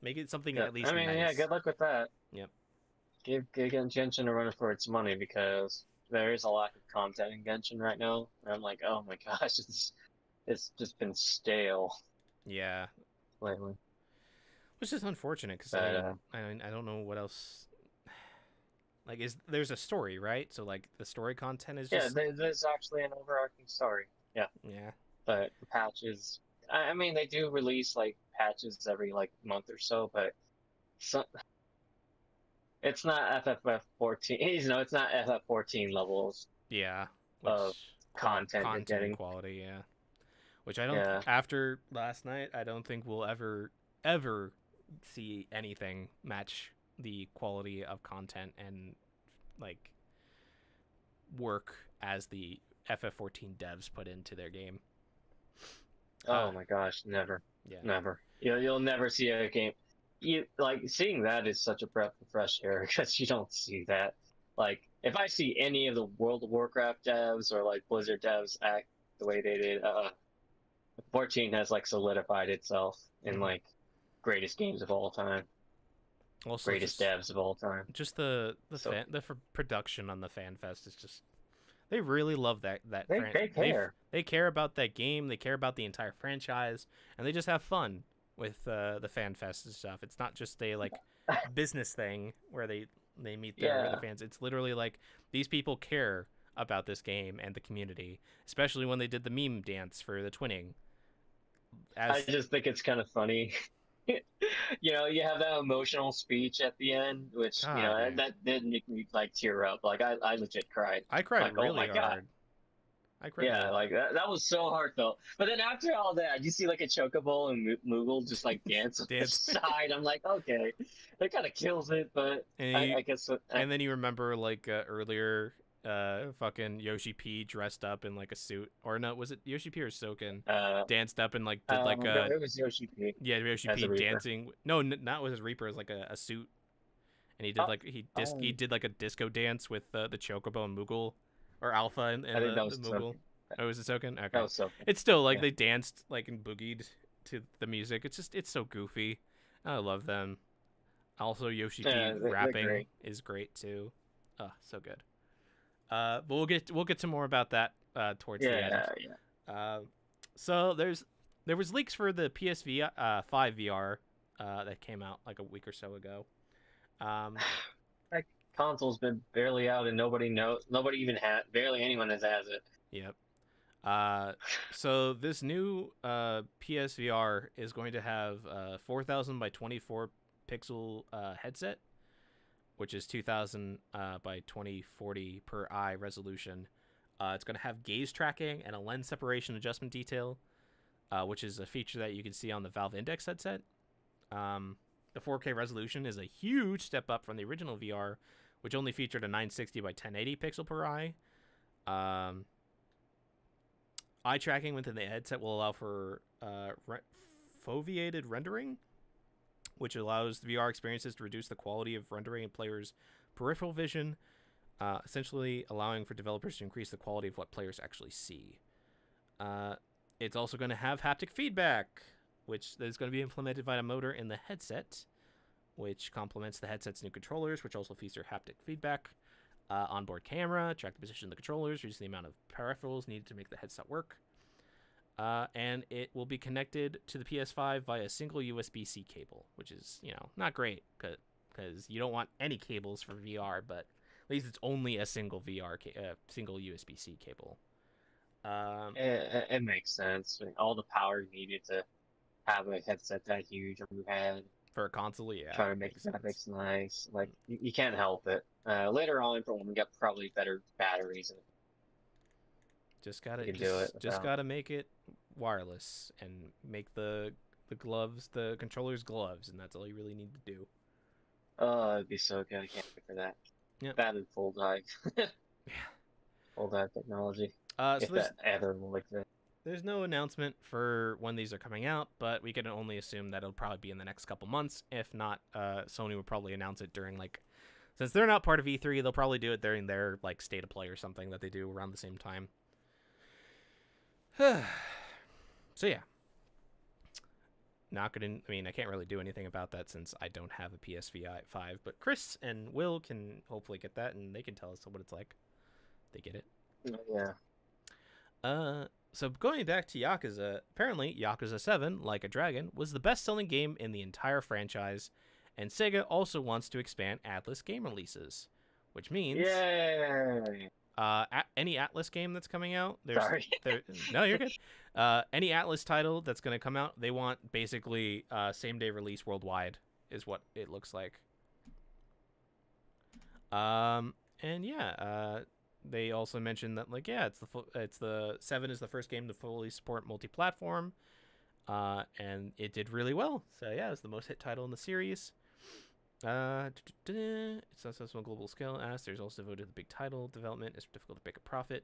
Make it something at least. I mean, nice. yeah, good luck with that. Yep. Give Genshin a run for its money because there is a lack of content in Genshin right now. And I'm like, oh my gosh, it's just been stale. Yeah. Lately. Which is unfortunate because I don't know what else. Like, there's a story, right? So like the story content is just there's actually an overarching story. Yeah. Yeah. But the patches, I mean, they do release like patches every like month or so, but it's not FFF14. You know, it's not FF14 levels. Yeah. Of content you're getting. Quality, yeah. Which I don't. After last night, I don't think we'll ever see anything match the quality of content and like work as the FF14 devs put into their game. Oh my gosh, never. Yeah. Never. You'll never see a game. You like seeing that is such a breath of fresh air because you don't see that. Like if I see any of the World of Warcraft devs or like Blizzard devs act the way they did, 14 has like solidified itself in like greatest games of all time. Also, greatest devs of all time. Just the production on the FanFest is just, they really love that they care. They care about that game. They care about the entire franchise, and they just have fun with the FanFest and stuff. It's not just a like business thing where they meet the fans. It's literally like these people care about this game and the community, especially when they did the meme dance for the twinning. I just think it's kind of funny. You know, you have that emotional speech at the end, which that did make me like tear up. Like I legit cried. I cried like, really hard. God. I cried. Yeah, like that was so heartfelt. But then after all that, you see like a chocobo and Moogle just like dance on the side. I'm like, okay, that kind of kills it. But I guess. And then you remember like earlier. Fucking Yoshi P dressed up in like a suit, or no, was it Yoshi P or Soken danced up and like did like a. It was Yoshi P. Yeah, Yoshi P dancing. No, not with his Reaper. It was like a suit, and he did like he did like a disco dance with the Chocobo and Moogle, or Alpha and the Moogle. Oh, was it Soken? Okay, that was Soken. It's still like they danced like and boogied to the music. It's so goofy. I love them. Also, Yoshi P rapping is great too. Oh, so good. But we'll get to more about that towards the end. Yeah. So there was leaks for the PSV 5 VR that came out like a week or so ago. That console's been barely out and nobody knows. Nobody even barely anyone has it. Yep. So this new PSVR is going to have 4,000 by 24 pixel headset, which is 2,000 by 2040 per eye resolution. It's going to have gaze tracking and a lens separation adjustment detail, which is a feature that you can see on the Valve Index headset. The 4K resolution is a huge step up from the original VR, which only featured a 960 by 1080 pixel per eye. Eye tracking within the headset will allow for foveated rendering, which allows the VR experiences to reduce the quality of rendering in players' peripheral vision, essentially allowing for developers to increase the quality of what players actually see. It's also going to have haptic feedback, which is going to be implemented via a motor in the headset, which complements the headset's new controllers, which also feature haptic feedback. Onboard camera, track the position of the controllers, reduce the amount of peripherals needed to make the headset work. And it will be connected to the PS5 via a single USB-C cable, which is, not great because you don't want any cables for VR, but at least it's only a single single USB-C cable. It makes sense. I mean, all the power needed to have a headset that huge on your head. For a console, yeah. Trying to make graphics nice. Like, you can't help it. Later on, when we get probably better batteries, and gotta make it wireless and make the controllers gloves, and that's all you really need to do. Oh, it'd be so good. I can't wait for that. Yep. That and full dive. Yeah. Full dive technology. If that ever will exist. There's no announcement for when these are coming out, but we can only assume that it'll probably be in the next couple months. If not, Sony will probably announce it during, since they're not part of E3, they'll probably do it during their, state of play or something that they do around the same time. So, yeah. I can't really do anything about that since I don't have a PS5, but Chris and Will can hopefully get that, and they can tell us what it's like. They get it. Yeah. So going back to Yakuza, apparently Yakuza 7, Like a Dragon, was the best-selling game in the entire franchise, and Sega also wants to expand Atlus game releases, which means... Yay! Any Atlus game that's coming out... Sorry. No, you're good. Any Atlus title that's going to come out, they want basically same-day release worldwide, is what it looks like. And yeah, they also mentioned that, it's the 7 is the first game to fully support multi-platform, and it did really well. So yeah, it's the most hit title in the series. It's successful on global scale. There's also devoted to the big title development. It's difficult to make a profit.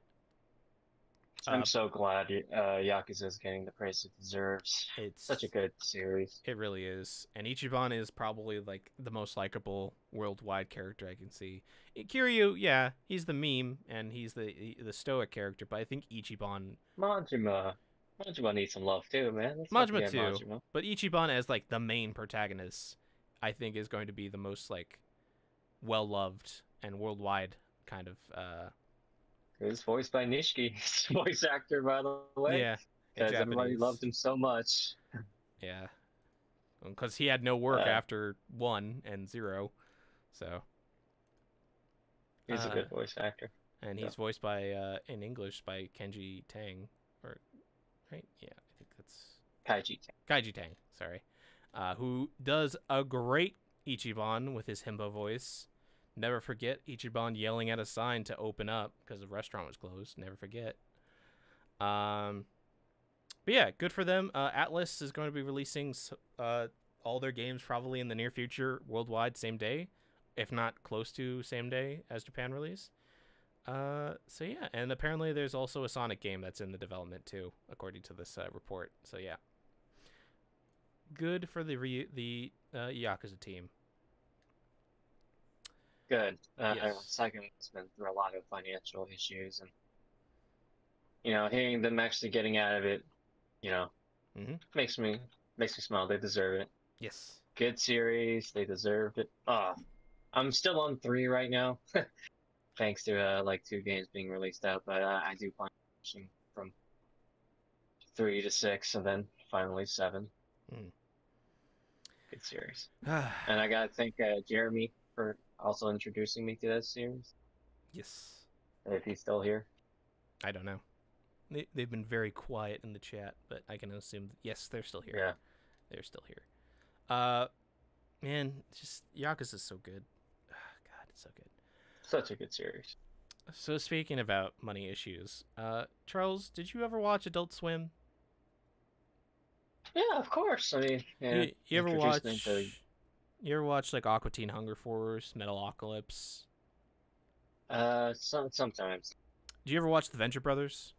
I'm so glad Yakuza is getting the praise it deserves. It's such a good series. It really is. And Ichiban is probably the most likable worldwide character I can see. Kiryu, yeah, he's the meme and he's the stoic character, but I think Ichiban... Majima needs some love too, man. Majima too. Majima. But Ichiban as the main protagonist, I think is going to be the most well loved and worldwide kind of It was voiced by Nishiki, voice actor, by the way. Yeah, because everybody loved him so much. Yeah, because he had no work after 1 and 0, so he's a good voice actor. And he's voiced by in English by Kenji Tang, right? Yeah, I think that's Kaiji Tang. Sorry, who does a great Ichiban with his himbo voice. Never forget Ichiban yelling at a sign to open up because the restaurant was closed. Never forget. But yeah, good for them. Atlus is going to be releasing all their games probably in the near future worldwide same day, if not close to same day as Japan release. So yeah, and apparently there's also a Sonic game that's in the development too, according to this report. So yeah, good for the Yakuza team. Good. Yes. Second has been through a lot of financial issues, and hearing them actually getting out of it, makes me smile. They deserve it. Yes. Good series. They deserved it. I'm still on 3 right now, thanks to 2 games being released out. But I do plan pushing from 3 to 6, and then finally 7. Good series. And I gotta thank Jeremy for also introducing me to that series. Yes. If he's still here. I don't know. they've been very quiet in the chat, but I can assume yes, they're still here. Yeah. They're still here. Man, just Yakuza is so good. God, it's so good. Such a good series. So speaking about money issues, Charles, did you ever watch Adult Swim? Yeah, of course. I mean, yeah, You ever introduced watch? me to You ever watch like Aqua Teen Hunger Force, Metalocalypse? sometimes. Did you ever watch The Venture Brothers?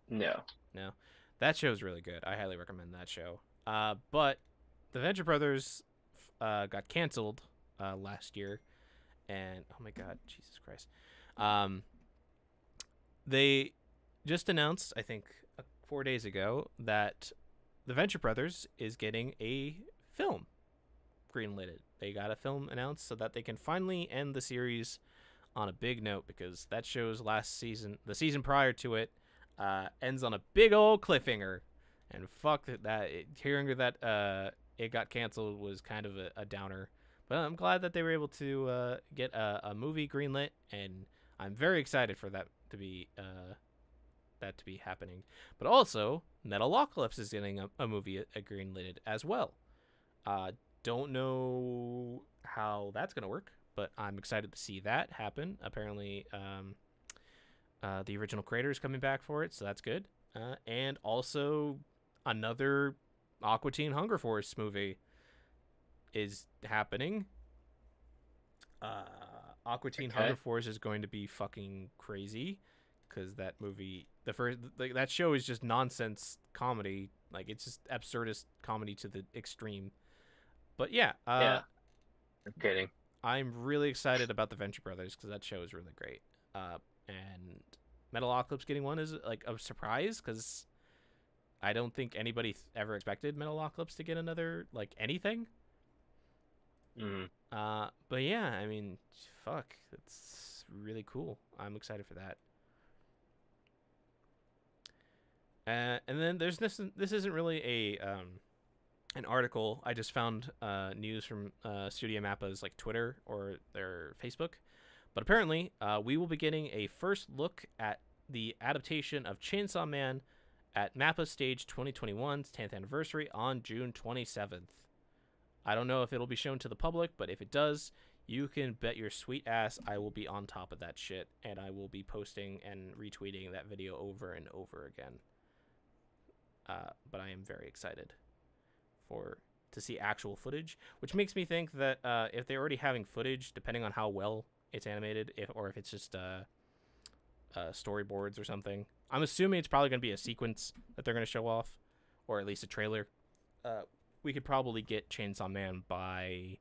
No. No, that show's really good. I highly recommend that show. But The Venture Brothers got canceled last year, and oh my God, Jesus Christ, they just announced, I think, 4 days ago, that The Venture Brothers is getting a film greenlit. They got a film announced so that they can finally end the series on a big note, because that show's last season, the season prior to it, ends on a big old cliffhanger, and fuck that. Hearing that it got canceled was kind of a downer, but I'm glad that they were able to get a movie greenlit, and I'm very excited for that to be happening. But also, Metalocalypse is getting a movie greenlit as well. Don't know how that's gonna work, but I'm excited to see that happen. Apparently, the original creator is coming back for it, so that's good. And also, another Aqua Teen Hunger Force movie is happening. Aqua Teen Hunger Force is going to be fucking crazy, because that movie, that show is just nonsense comedy. Like, it's just absurdist comedy to the extreme. But yeah, Yeah. I'm kidding. I'm really excited about the Venture Brothers, because that show is really great. And Metalocalypse getting one is like a surprise, because I don't think anybody ever expected Metalocalypse to get another like anything. But yeah, I mean, fuck, it's really cool. I'm excited for that. And then there's this. This isn't really an article. I just found news from Studio Mappa's like Twitter or their Facebook. But apparently, we will be getting a first look at the adaptation of Chainsaw Man at Mappa Stage 2021's 10th anniversary on June 27th. I don't know if it'll be shown to the public, but if it does, you can bet your sweet ass I will be on top of that shit, and I will be posting and retweeting that video over and over again. But I am very excited to see actual footage, which makes me think that if they're already having footage, depending on how well it's animated, or if it's just storyboards or something, I'm assuming it's probably going to be a sequence that they're going to show off, or at least a trailer. We could probably get Chainsaw Man by,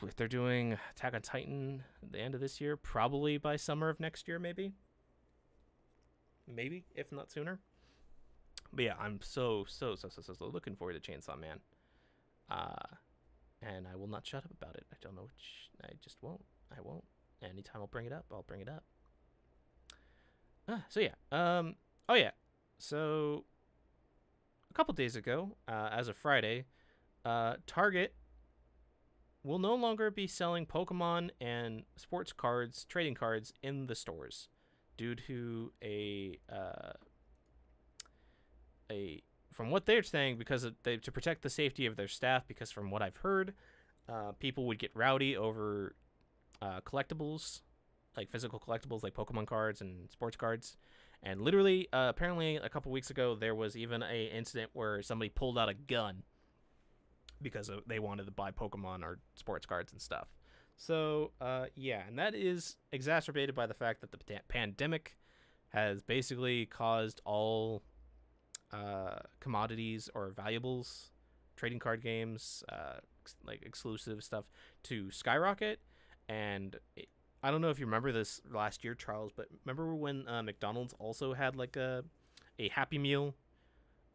if they're doing Attack on Titan at the end of this year, probably by summer of next year, maybe, if not sooner. But yeah, I'm so looking forward to Chainsaw Man. And I will not shut up about it. I don't know I just won't. I won't. Anytime I'll bring it up, I'll bring it up. So yeah. Oh yeah. So a couple days ago, as of Friday, Target will no longer be selling Pokemon and sports cards, trading cards in the stores, due to from what they're saying, because to protect the safety of their staff, because from what I've heard, people would get rowdy over collectibles, like physical collectibles like Pokemon cards and sports cards. And literally, apparently a couple weeks ago, there was even a incident where somebody pulled out a gun because they wanted to buy Pokemon or sports cards and stuff. So, yeah, and that is exacerbated by the fact that the pandemic has basically caused all commodities or valuables, trading card games, like exclusive stuff, to skyrocket. And I don't know if you remember this last year, Charles, but remember when McDonald's also had like a Happy Meal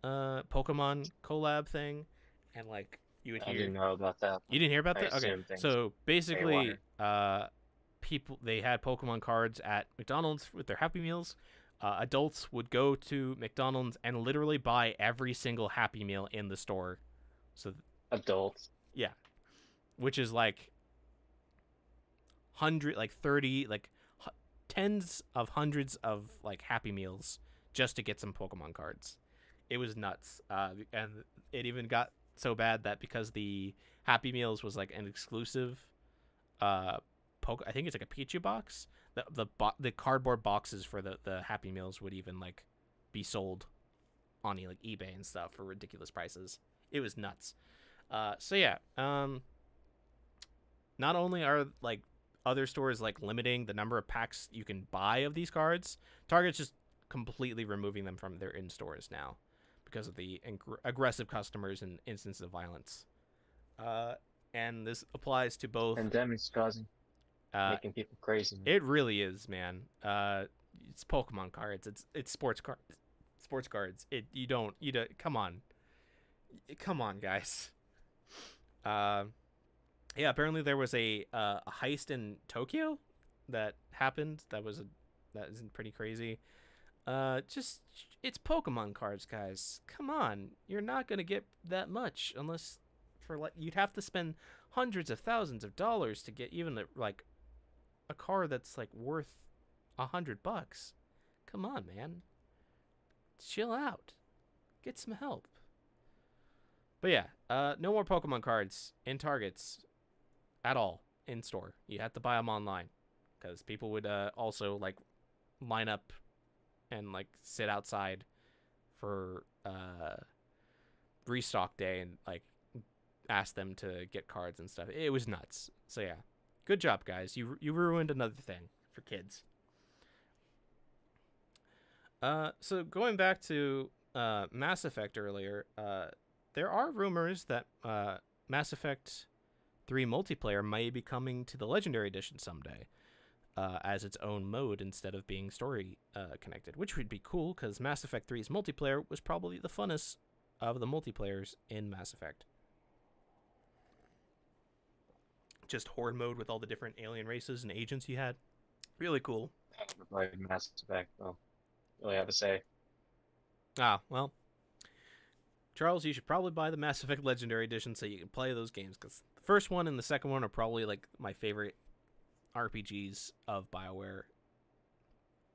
Pokemon collab thing, and like you would hear. I didn't know about that. You didn't hear about that? Okay, so basically, they had Pokemon cards at McDonald's with their Happy Meals. Adults would go to McDonald's and literally buy every single Happy Meal in the store. So adults, yeah, which is like 30, like tens of hundreds of like Happy Meals just to get some Pokemon cards. It was nuts. And it even got so bad that because the Happy Meals was like an exclusive I think it's like a Pichu box, the cardboard boxes for the Happy Meals would even like be sold on like eBay and stuff for ridiculous prices. It was nuts. So yeah, not only are like other stores like limiting the number of packs you can buy of these cards, Target's just completely removing them from their in stores now because of the aggressive customers and instances of violence. And this applies to both. Pandemic's causing making people crazy. It really is, man. It's Pokemon cards. It's sports cards. Sports cards. You don't. Come on, guys. Yeah. Apparently there was a heist in Tokyo that happened. That isn't pretty crazy. Just it's Pokemon cards, guys. Come on, you're not gonna get that much unless you'd have to spend hundreds of thousands of dollars to get even a card that's like worth $100. Come on, man. Chill out. Get some help. But yeah, no more Pokemon cards in Targets at all in store. You have to buy them online because people would also like line up and like sit outside for restock day and like ask them to get cards and stuff. It was nuts. So yeah, good job, guys. You ruined another thing for kids. So going back to Mass Effect earlier, there are rumors that Mass Effect 3 multiplayer may be coming to the Legendary Edition someday as its own mode instead of being story connected, which would be cool because Mass Effect 3's multiplayer was probably the funnest of the multiplayers in Mass Effect. Just horde mode with all the different alien races and agents you had. Really cool. I never played Mass Effect, though. Really have to say. Well, Charles, you should probably buy the Mass Effect Legendary Edition so you can play those games because the first one and the second one are probably like my favorite RPGs of BioWare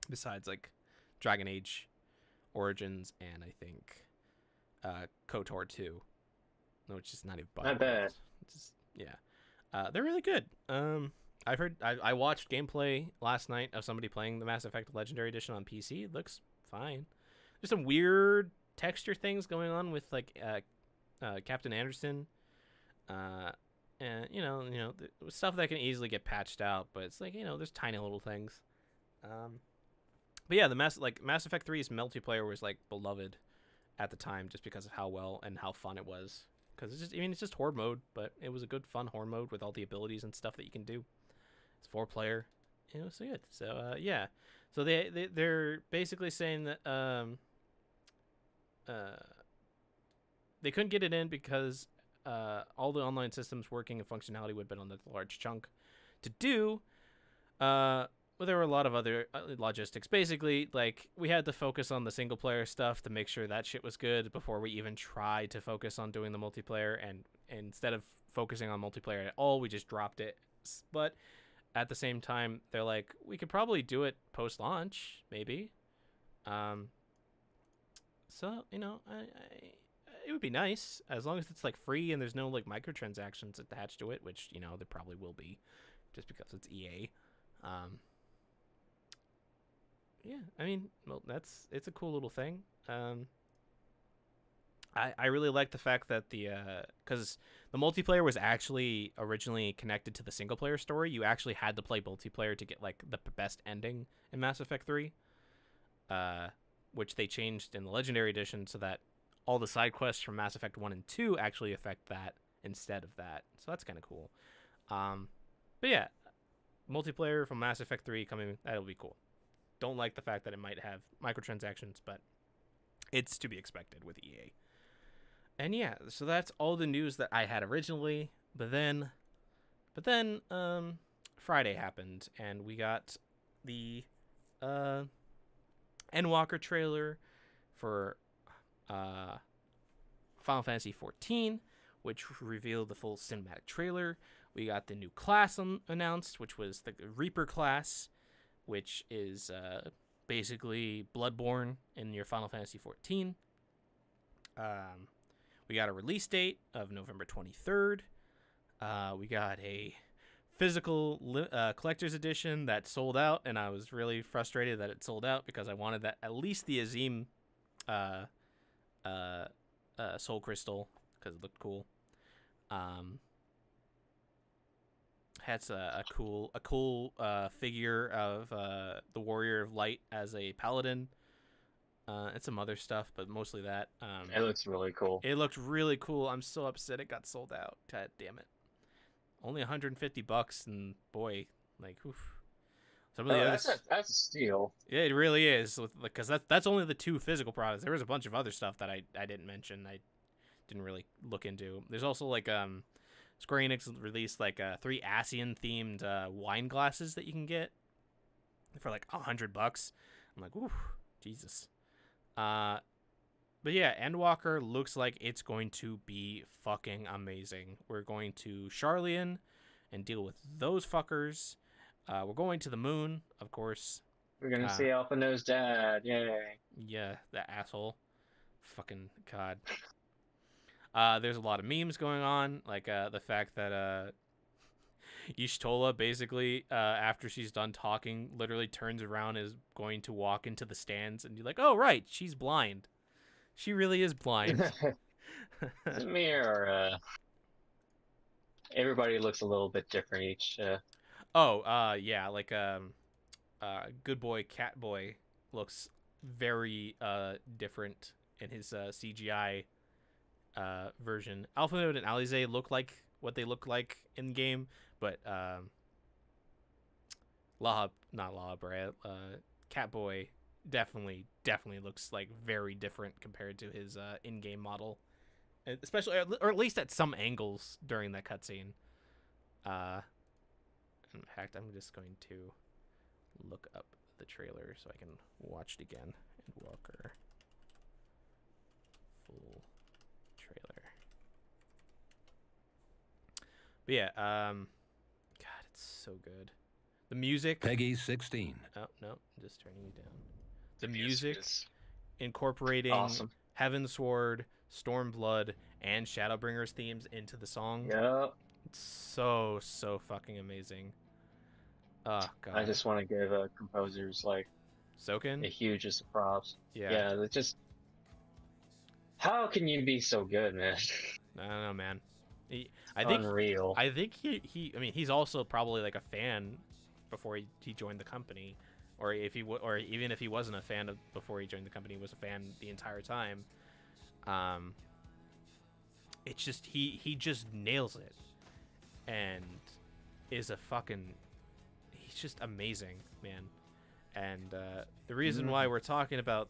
besides like Dragon Age Origins and I think KOTOR 2, which is not even BioWare. Not bad. Yeah. They're really good. I watched gameplay last night of somebody playing the Mass Effect Legendary Edition on PC. It looks fine. There's some weird texture things going on with like Captain Anderson, and stuff that can easily get patched out. But it's like there's tiny little things. But yeah, the Mass Effect 3's multiplayer was like beloved at the time just because of how well and how fun it was. Because it's just horde mode, but it was a good fun horde mode with all the abilities and stuff that you can do. It's 4-player. It was so good. So yeah. So they're basically saying that they couldn't get it in because all the online systems working and functionality would have been on the large chunk to do. Well, there were a lot of other logistics. Basically, like, we had to focus on the single-player stuff to make sure that shit was good before we even tried to focus on doing the multiplayer. And instead of focusing on multiplayer at all, we just dropped it. But at the same time, they're like, we could probably do it post-launch, maybe. So, it would be nice, as long as it's, like, free and there's no, like, microtransactions attached to it, which, there probably will be, just because it's EA. Yeah, I mean, well, it's a cool little thing. I really like the fact that because the multiplayer was actually originally connected to the single player story. You actually had to play multiplayer to get like the best ending in Mass Effect 3, which they changed in the Legendary Edition so that all the side quests from Mass Effect 1 and 2 actually affect that instead of that. So that's kind of cool. But yeah, multiplayer from Mass Effect 3 coming, that'll be cool. Don't like the fact that it might have microtransactions, but it's to be expected with EA. And yeah, so that's all the news that I had originally. But then Friday happened, and we got the Endwalker trailer for Final Fantasy XIV, which revealed the full cinematic trailer. We got the new class announced, which was the Reaper class. which is basically Bloodborne in your Final Fantasy 14. We got a release date of November 23rd. We got a physical collector's edition that sold out, and I was really frustrated that it sold out because I wanted that, at least the Azim Soul Crystal, because it looked cool. Has a cool figure of the Warrior of Light as a paladin, and some other stuff, but mostly that. It looks really cool. It looked really cool. I'm so upset it got sold out. God damn it! Only $150, and boy, like, oof. Some of the others, that's a steal. Yeah, it really is, because that's only the 2 physical products. There was a bunch of other stuff that I didn't mention. I didn't really look into. There's also like Square Enix released like 3 ASEAN themed wine glasses that you can get for like $100. I'm like, ooh, Jesus. But yeah, Endwalker looks like it's going to be fucking amazing. We're going to Charlian and deal with those fuckers. We're going to the moon, of course. We're gonna see Alpha No's dad. Yay. Yeah, that asshole. Fucking God. There's a lot of memes going on, like the fact that Y'shtola basically, after she's done talking, literally turns around and is going to walk into the stands, and you're like, oh, right, she's blind. She really is blind. Is it me or everybody looks a little bit different each? Yeah, like Good Boy Cat Boy looks very different in his CGI version. Alpha Node and Alize look like what they look like in game, but Catboy definitely looks like very different compared to his in-game model, especially, or at least at some angles during that cutscene. In fact, I'm just going to look up the trailer so I can watch it again. Endwalker full trailer. But yeah, God, it's so good. The music. Peggy 16. Oh no, I'm just turning you down. The music incorporating awesome. Heavensward, Stormblood, and Shadowbringers themes into the song. Yep. It's so fucking amazing. Oh God. I just want to give composers like Soken a huge props. Yeah, it's just, how can you be so good, man? I don't know, man. Unreal. I think he I mean, he's also probably like a fan before he joined the company, or even if he wasn't a fan before he joined the company, he was a fan the entire time. It's just he just nails it, and is a fucking, he's just amazing, man. And the reason why we're talking about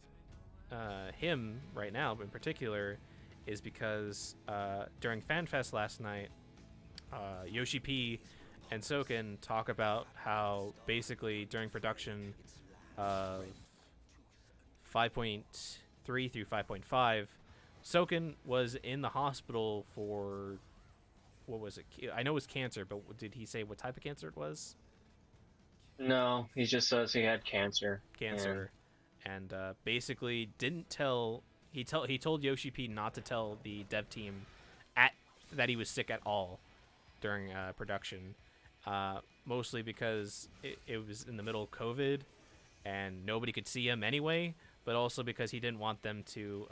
him right now in particular is because during FanFest last night, Yoshi P and Soken talk about how basically during production of 5.3 through 5.5, Soken was in the hospital for, what was it? I know it was cancer, but did he say what type of cancer it was? No, he just says he had cancer. And basically didn't tell. He told Yoshi P not to tell the dev team that he was sick at all during production, mostly because it was in the middle of COVID and nobody could see him anyway, but also because he didn't want them to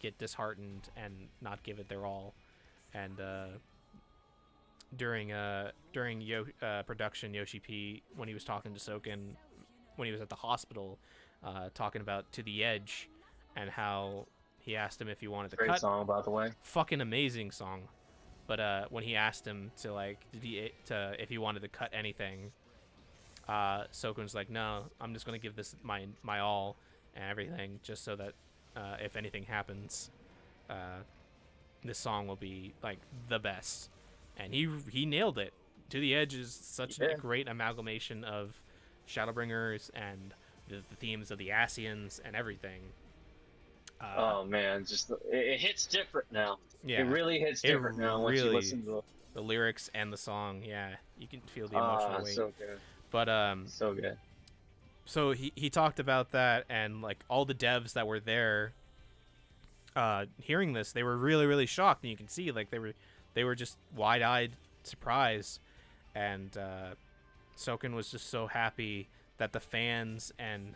get disheartened and not give it their all. And during production, Yoshi P, when he was talking to Soken, when he was at the hospital, talking about To the Edge, and how he asked him if he wanted to cut. Great song, by the way. Fucking amazing song. But when he asked him to if he wanted to cut anything, Soken's like, no, I'm just gonna give this my all and everything, just so that if anything happens, this song will be like the best. And he nailed it. To the Edge is such a great amalgamation of Shadowbringers and the themes of the Asians and everything. Oh man, just it hits different now. Yeah, it really hits different now once you listen to the lyrics and the song. Yeah, you can feel the emotional weight. So good. But so good. So he talked about that, and like all the devs that were there, hearing this, they were really really shocked, and you can see like they were just wide-eyed surprise, and Soken was just so happy that the fans and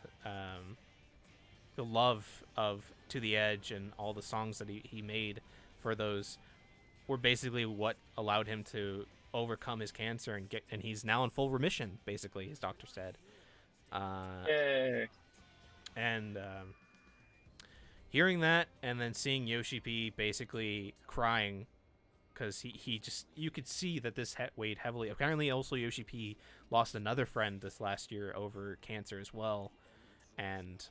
the love of To the Edge and all the songs that he made for those were basically what allowed him to overcome his cancer and he's now in full remission, basically, his doctor said. Yay. And hearing that and then seeing Yoshi P basically crying because he just, you could see that this weighed heavily. Apparently also Yoshi P lost another friend this last year over cancer as well. And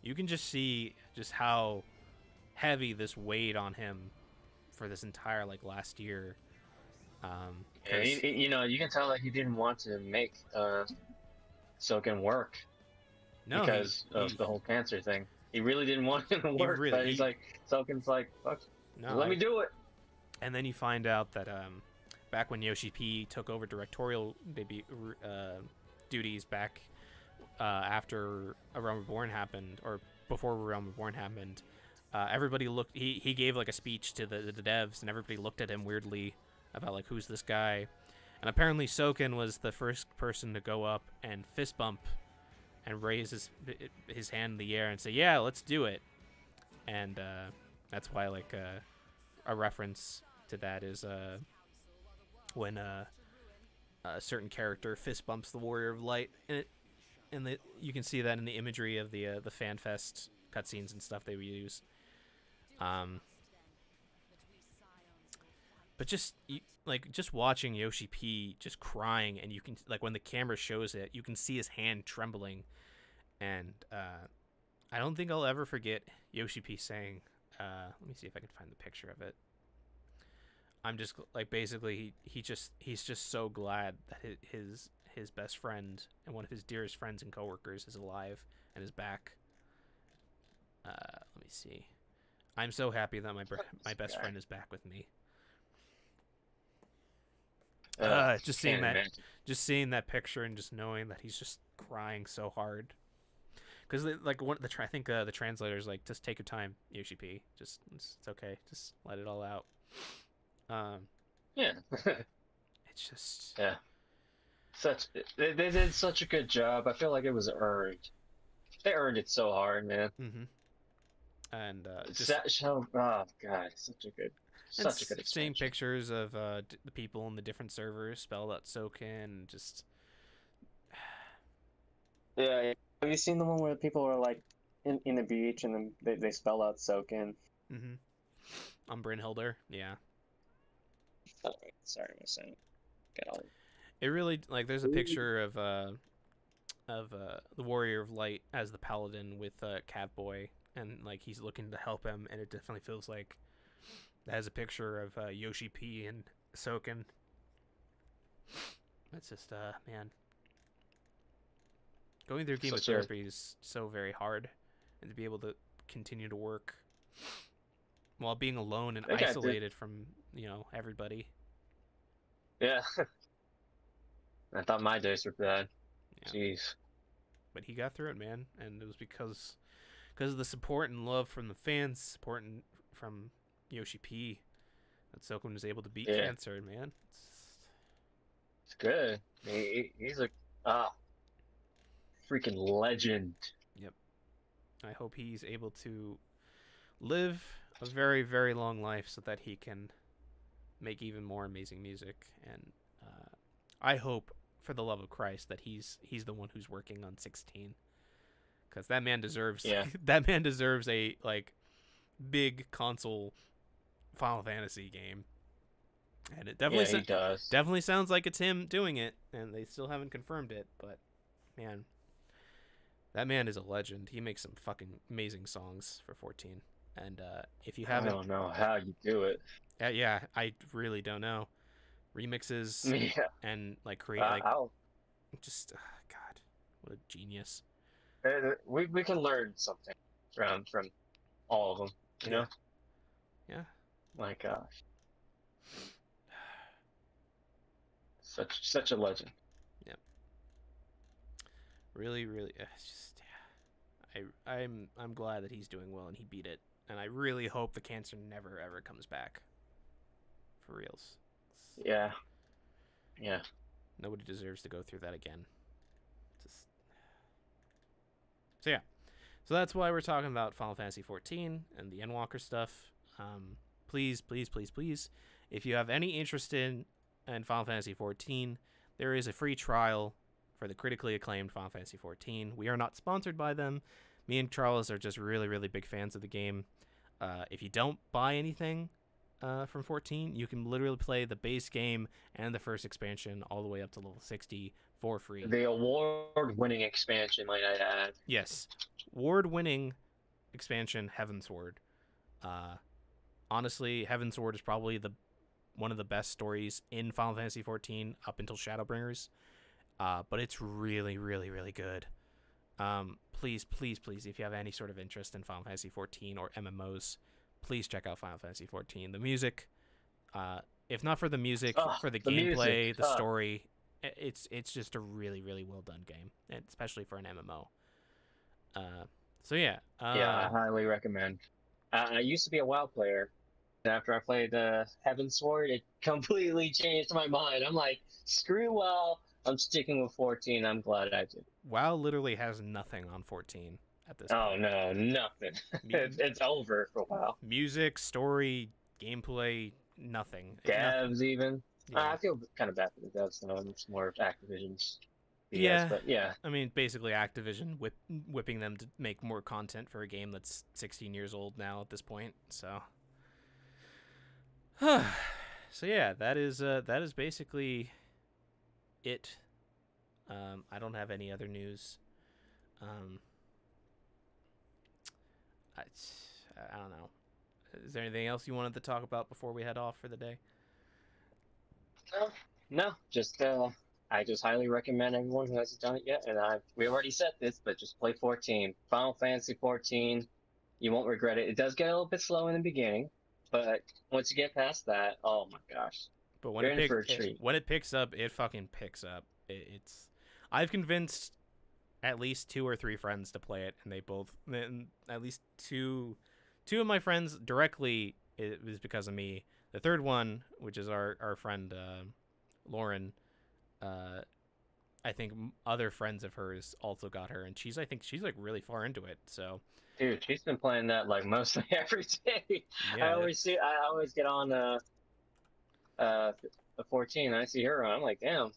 you can just see just how heavy this weighed on him for this entire like last year. Yeah, you know, you can tell that he didn't want to make Soken work because of the whole cancer thing. He really didn't want him to work, but he's like, Soken's like, fuck, let me do it. And then you find out that back when Yoshi P took over directorial duties back after A Realm Reborn happened, or before A Realm Reborn happened, everybody looked. He gave like a speech to the devs, and everybody looked at him weirdly about like, who's this guy? And apparently Soken was the first person to go up and fist bump and raise his hand in the air and say, "Yeah, let's do it." And that's why like a reference to that is when a certain character fist bumps the Warrior of Light, and you can see that in the imagery of the fanfest cutscenes and stuff they would use. But just just watching Yoshi P just crying, and you can like when the camera shows it, you can see his hand trembling, and I don't think I'll ever forget Yoshi P saying, let me see if I can find the picture of it. I'm just like basically he's just so glad that his best friend and one of his dearest friends and coworkers is alive and is back. Let me see. I'm so happy that my best friend is back with me. Just seeing that picture and just knowing that he's just crying so hard. Because like I think the translator's like, just take your time, Yoshi P. Just it's okay. Just let it all out. Yeah. It's just they did such a good job. I feel like it was earned. They earned it so hard, man. Mm-hmm. And oh god, such a good expansion. Seeing pictures of the people in the different servers spelled out Soken, just yeah. Have you seen the one where people are like in the beach and then they spell out Soken? On Brynhilder, yeah. Oh, sorry, my son. Get all. It really like there's a picture of the Warrior of Light as the paladin with Catboy, and like he's looking to help him, and it definitely feels like that has a picture of Yoshi P and Soken. That's just man. Going through chemotherapy is so very hard, and to be able to continue to work while being alone and isolated from everybody. Yeah. I thought my days were bad. Yeah. Jeez. But he got through it, man, and it was because of the support and love from the fans, support from Yoshi P, that Soken was able to beat cancer, man. It's good. He's a freaking legend. Yep. I hope he's able to live a very, very long life so that he can make even more amazing music. And I hope, for the love of Christ, that he's the one who's working on 16, because that man deserves a like big console Final Fantasy game. And it definitely does. Definitely sounds like it's him doing it, and they still haven't confirmed it, but man, that man is a legend. He makes some fucking amazing songs for 14. And if you haven't, I don't know how you do it. Yeah, I really don't know. Remixes and like create just God, what a genius. We can learn something from all of them, you know? Yeah. My gosh. Such a legend. Yep. Really, really, it's just I'm glad that he's doing well and he beat it, and I really hope the cancer never ever comes back. For reals. Yeah. Yeah. Nobody deserves to go through that again. Just... So yeah. So that's why we're talking about Final Fantasy 14 and the Endwalker stuff. Please, please, please, please, if you have any interest in Final Fantasy 14, there is a free trial for the critically acclaimed Final Fantasy 14. We are not sponsored by them. Me and Charles are just really, really big fans of the game. If you don't buy anything from 14, you can literally play the base game and the first expansion all the way up to level 60 for free. The award-winning expansion, might I add. Yes. Award-winning expansion, Heavensward. Honestly, Heavensward is probably one of the best stories in Final Fantasy 14 up until Shadowbringers. But it's really, really, really good. Please, please, please, if you have any sort of interest in Final Fantasy 14 or MMOs, please check out Final Fantasy 14. The music, if not for the music, for the gameplay, the story, it's just a really, really well done game, and especially for an MMO. So yeah. Yeah, I highly recommend. I used to be a WoW player. After I played Heavensward, it completely changed my mind. I'm like, screw WoW. I'm sticking with 14. I'm glad I did. WoW literally has nothing on 14 at this point. Oh, no, nothing. It's over for WoW. Music, story, gameplay, nothing. Devs, nothing. even. Yeah. I feel kind of bad for the devs, though. It's more of Activision's BS, yeah. But yeah. I mean, basically Activision whipping them to make more content for a game that's 16 years old now at this point, so... So yeah, that is basically it. I don't have any other news. I don't know. Is there anything else you wanted to talk about before we head off for the day? No. Just I just highly recommend everyone who hasn't done it yet, and we already said this, but just play 14. Final Fantasy 14. You won't regret it. It does get a little bit slow in the beginning. But once you get past that, oh my gosh! But when it picks up, it fucking picks up. I've convinced at least 2 or 3 friends to play it, and they both, at least two of my friends directly, it was because of me. The third one, which is our friend Lauren, I think other friends of hers also got her, and I think she's like really far into it. So. Dude, she's been playing that like mostly every day. Yeah, I always get on the 14 and I see her on. I'm like, damn.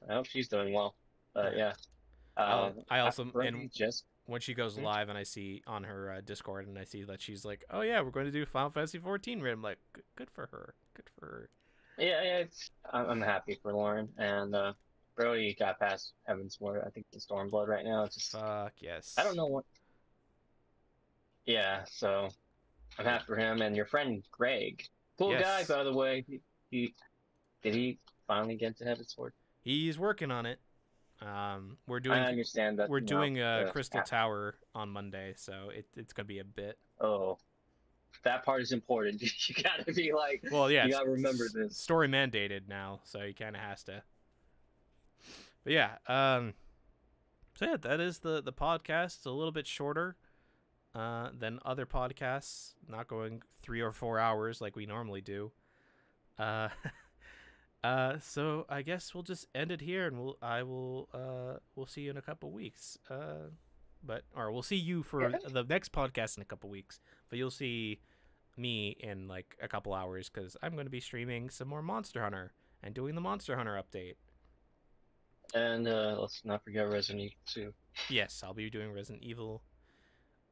I hope she's doing well. But yeah. I also when she goes live and I see on her Discord and I see that she's like, oh yeah, we're going to do Final Fantasy 14. I'm like, good for her. Good for her. Yeah, I'm happy for Lauren, and Brody got past Heavensward. I think the Stormblood right now. It's just fuck yes. I don't know what. Yeah, so I'm happy for him, and your friend Greg, cool guy, by the way. Did he finally get to Heavensward? He's working on it. We're doing. I understand that. We're doing Crystal Tower on Monday, so it's gonna be a bit. Oh, that part is important. You gotta be like. Well, yeah. You gotta remember this. Story mandated now, so he kind of has to. But yeah. So yeah, that is the podcast. It's a little bit shorter than other podcasts, not going 3 or 4 hours like we normally do. So I guess we'll just end it here, and we'll see you in a couple weeks. We'll see you for the next podcast in a couple weeks, but you'll see me in like a couple hours because I'm going to be streaming some more Monster Hunter and doing the Monster Hunter update. And let's not forget Resident Evil 2. Yes, I'll be doing Resident Evil.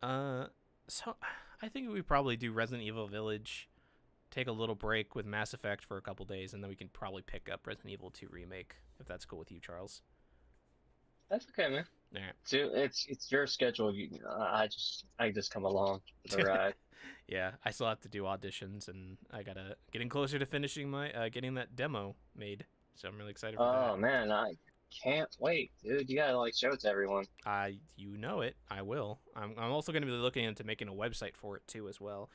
So I think we probably do Resident Evil Village, take a little break with Mass Effect for a couple days, and then we can probably pick up Resident Evil 2 Remake, if that's cool with you, Charles. That's okay, man. All right. So it's your schedule. I just come along for the ride. Yeah, I still have to do auditions, and I gotta getting closer to finishing my getting that demo made. So I'm really excited for that. Oh man, I can't wait, dude. You gotta like show it to everyone. You know it. I will. I'm also gonna be looking into making a website for it too as well.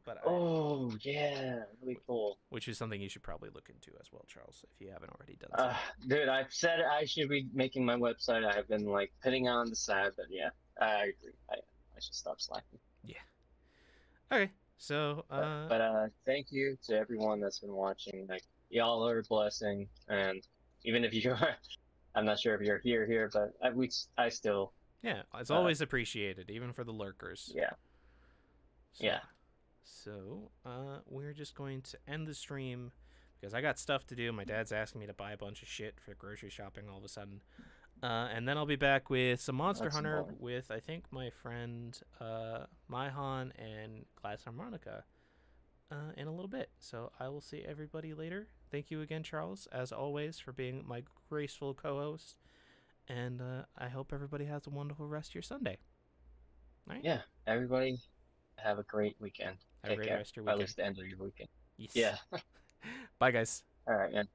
But Oh yeah, really cool. which is something you should probably look into as well, Charles, if you haven't already done so. Dude, I've said I should be making my website. I've been like putting on the side, but yeah, I agree. I should stop slacking. Yeah. Okay. So, Thank you to everyone that's been watching. Like, y'all are a blessing, and even if you are, I'm not sure if you're here, but I still, yeah, it's always appreciated, even for the lurkers. yeah, So, yeah. So, we're just going to end the stream because I got stuff to do. My dad's asking me to buy a bunch of shit for grocery shopping all of a sudden. And then I'll be back with some Monster That's Hunter annoying. with, I think, my friend Maihan and Glass Harmonica in a little bit. So I will see everybody later. Thank you again, Charles, as always, for being my graceful co-host. And I hope everybody has a wonderful rest of your Sunday. All right? Yeah, everybody have a great weekend. Have a great rest of your Or at weekend. least the end of your weekend. Yes. Yeah. Bye, guys. All right, man.